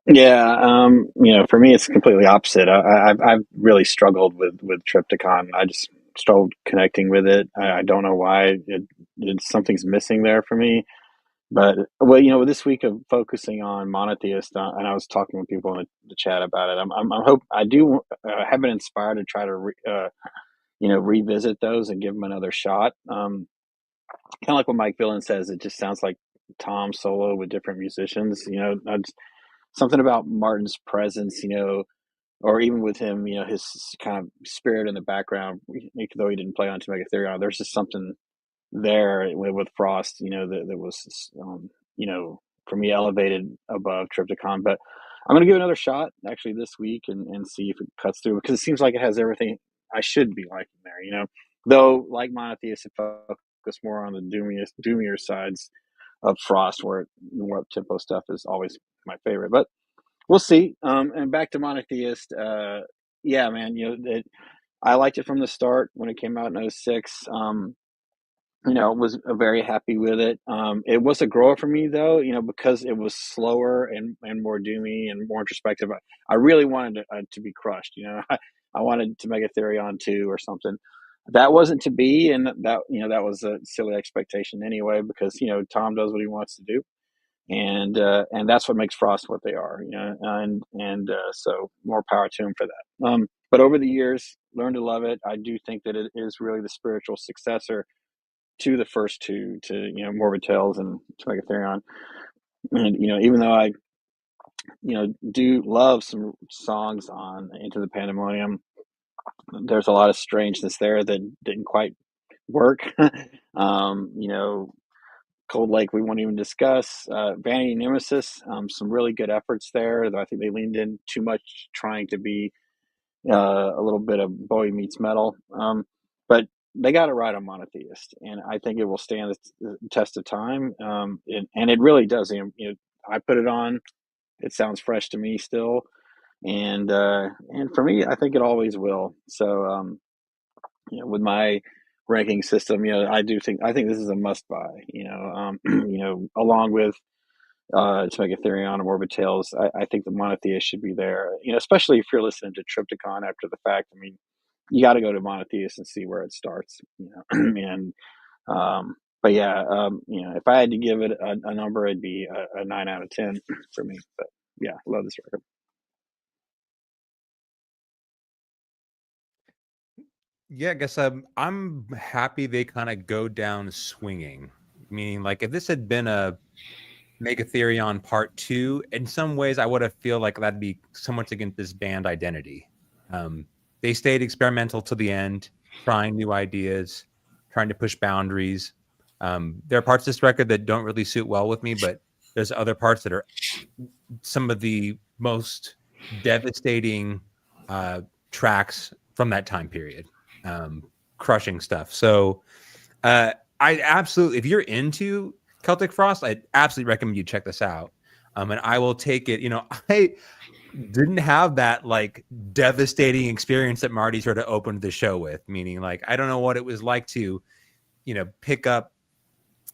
Yeah, for me, it's completely opposite. I've really struggled with Triptychon. I just struggled connecting with it. I don't know why. Something's missing there for me. But with this week of focusing on Monotheist, and I was talking with people in the chat about it. I have been inspired to try to revisit those and give them another shot. Kind of like what Mike Villan says. It just sounds like Tom solo with different musicians. Something about Martin's presence, or even with him, his kind of spirit in the background, though he didn't play on To Make Ethereon, there's just something there with Frost, that was, for me, elevated above Triptychon. But I'm going to give it another shot actually this week and see if it cuts through, because it seems like it has everything I should be liking there, though like Monotheist, it focus more on the doomier sides of Frost, where more up-tempo stuff is always my favorite. But we'll see. And back to Monotheist, yeah, man, I liked it from the start when it came out in '06. Was very happy with it. It was a grower for me though, because it was slower and more doomy and more introspective. I really wanted to be crushed. I wanted To Make Ethereon 2 or something. That wasn't to be, and that was a silly expectation anyway, because Tom does what he wants to do, and that's what makes Frost what they are. And so more power to him for that. But over the years, learned to love it. I do think that it is really the spiritual successor to the first two, to Morbid Tales and To Make Ethereon. And even though I do love some songs on Into the Pandemonium, there's a lot of strangeness there that didn't quite work. Cold Lake we won't even discuss. Vanity Nemesis, some really good efforts there, though I think they leaned in too much, trying to be a little bit of Bowie meets metal. But they got it right on Monotheist, and I think it will stand the test of time. And it really does. I put it on; it sounds fresh to me still, and for me, I think it always will. So, with my ranking system, I think this is a must buy. Along with To Make Ethereon and Morbid Tales, I think the Monotheist should be there. Especially if you're listening to Triptychon after the fact. I mean, you got to go to Monotheist and see where it starts. And but yeah, if I had to give it a number, it'd be a 9 out of 10 for me. But yeah, love this record. Yeah, I guess I'm happy they kind of go down swinging. Meaning, like, if this had been a Megatherion Part 2, in some ways, I would have feel like that'd be so much against this band identity. They stayed experimental to the end, trying new ideas, trying to push boundaries. There are parts of this record that don't really suit well with me, but there's other parts that are some of the most devastating tracks from that time period. Crushing stuff. So I absolutely, if you're into Celtic Frost, I absolutely recommend you check this out. And I will take it. I didn't have that like devastating experience that Marty sort of opened the show with, meaning like I don't know what it was like to, pick up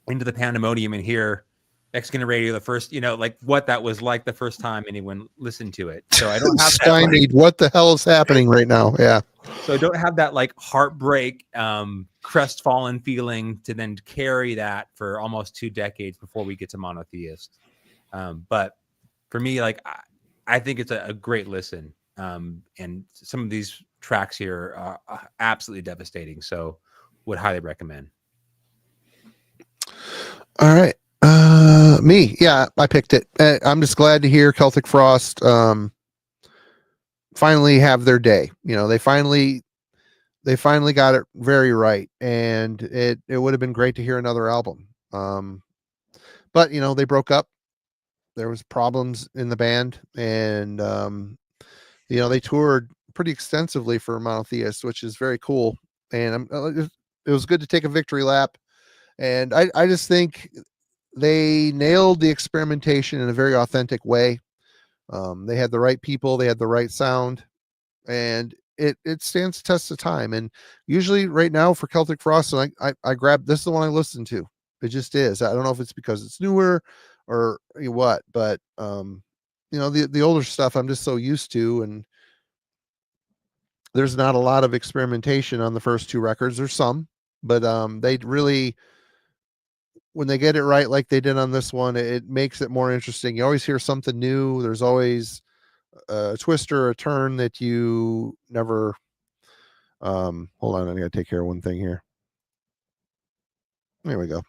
Into the Pandemonium and hear Mexican radio the first, like what that was like the first time anyone listened to it. So I don't have that. What the hell is happening right now? Yeah. So I don't have that like heartbreak, crestfallen feeling to then carry that for almost 2 decades before we get to Monotheist. But for me, like I think it's a great listen. And some of these tracks here are absolutely devastating. So would highly recommend. All right. Me. Yeah, I picked it. I'm just glad to hear Celtic Frost finally have their day. They finally got it very right, and it would have been great to hear another album. But they broke up. There was problems in the band, and they toured pretty extensively for Monotheist, which is very cool. And it was good to take a victory lap. And I just think they nailed the experimentation in a very authentic way. They had the right people, they had the right sound, and it stands the test of time. And usually right now for Celtic Frost, and I grabbed this is the one I listen to. It just is. I don't know if it's because it's newer or what, but the older stuff I'm just so used to, and there's not a lot of experimentation on the first 2 records. There's some, but they really, when they get it right like they did on this one, it makes it more interesting. You always hear something new. There's always a twist or a turn that you never hold on, I gotta take care of one thing here. There we go.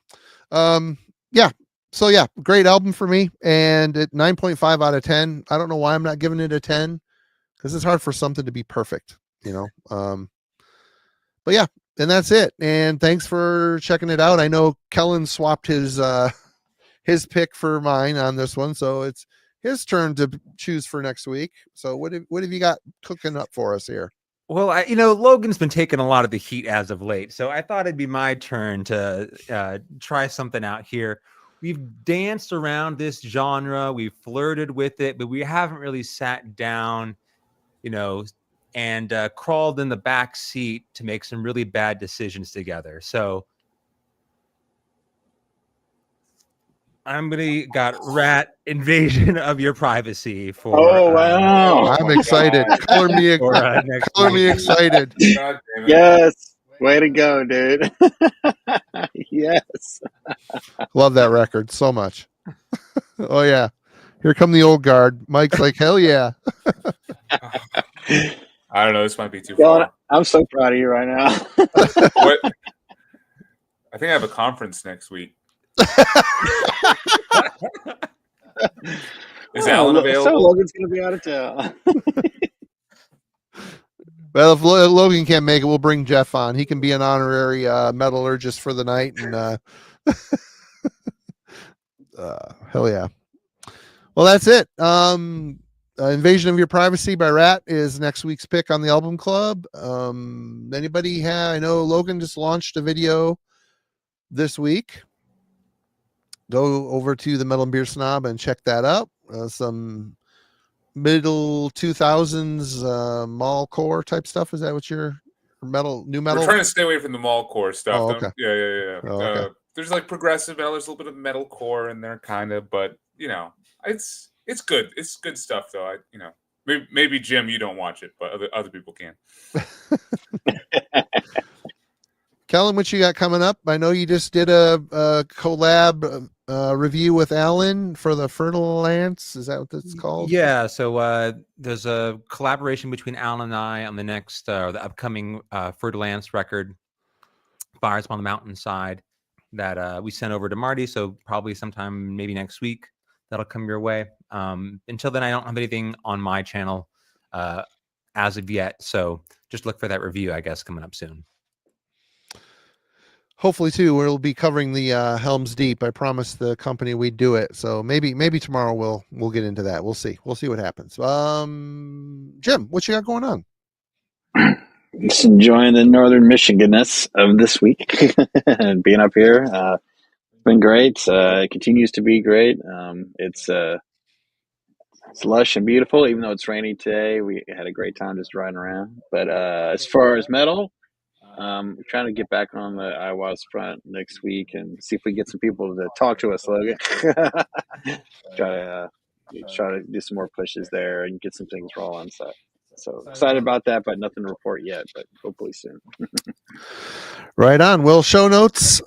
Yeah, so yeah, great album for me, and at 9.5 out of 10. I don't know why I'm not giving it a 10, because it's hard for something to be perfect, you know. But yeah, and that's it. And thanks for checking it out. I know Kellen swapped his pick for mine on this one, so it's his turn to choose for next week. So what have you got cooking up for us here? Well, Logan's been taking a lot of the heat as of late, so I thought it'd be my turn to try something out here. We've danced around this genre, we've flirted with it, but we haven't really sat down, and crawled in the back seat to make some really bad decisions together. So got Rat Invasion of Your Privacy for. Oh wow! I'm excited. Color me excited. God damn it. Yes, way to go, dude. Yes. Love that record so much. Oh yeah, here come the old guard. Mike's like, hell yeah. I don't know. This might be too Dylan, far. I'm so proud of you right now. What? I think I have a conference next week. Is Alan available? So Logan's gonna be out of town. Well, if Logan can't make it, we'll bring Jeff on. He can be an honorary metallurgist for the night. And hell yeah. Well, that's it. Invasion of Your Privacy by Rat is next week's pick on the album club. Anybody have? I know Logan just launched a video this week. Go over to the Metal and Beer Snob and check that out. Some middle 2000s mall core type stuff. Is that what your new metal? We're trying to stay away from the mall core stuff. Oh, okay. Yeah. Oh, okay. There's like progressive metal. There's a little bit of metal core in there, kind of, but it's good. It's good stuff, though. Maybe Jim, you don't watch it, but other people can. Kellen, what you got coming up? I know you just did a collab review with Alan for the Fertile Lance. Is that what it's called? Yeah. So there's a collaboration between Alan and I on the next, the upcoming Fertile Lance record, Fires Upon the Mountainside, that we sent over to Marty. So probably sometime maybe next week that'll come your way. Until then, I don't have anything on my channel as of yet. So just look for that review, I guess, coming up soon. Hopefully too, we'll be covering the Helms Deep. I promised the company we'd do it, so maybe tomorrow we'll get into that. We'll see what happens. Jim, what you got going on? Just enjoying the northern Michiganness of this week and being up here. It's been great. It continues to be great. It's lush and beautiful, even though it's rainy today. We had a great time just riding around. But as far as metal, we're trying to get back on the Eihwaz front next week and see if we get some people to talk to us, Logan. try to do some more pushes there and get some things rolling. So excited about that, but nothing to report yet, but hopefully soon. Right on. Well, show notes.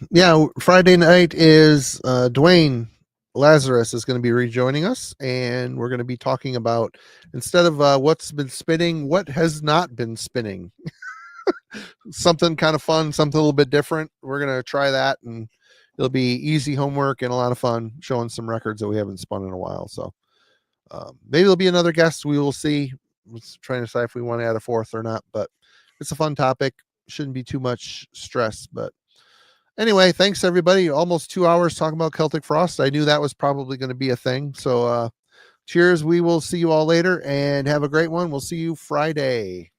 Yeah, Friday night is Dwayne Lazarus is going to be rejoining us, and we're going to be talking about, instead of what's been spinning, what has not been spinning. Something kind of fun, something a little bit different. We're going to try that, and it'll be easy homework and a lot of fun showing some records that we haven't spun in a while. So maybe there'll be another guest. We will see. We're trying to decide if we want to add a fourth or not, but it's a fun topic. Shouldn't be too much stress. But anyway, thanks everybody. Almost 2 hours talking about Celtic Frost. I knew that was probably going to be a thing. So cheers. We will see you all later and have a great one. We'll see you Friday.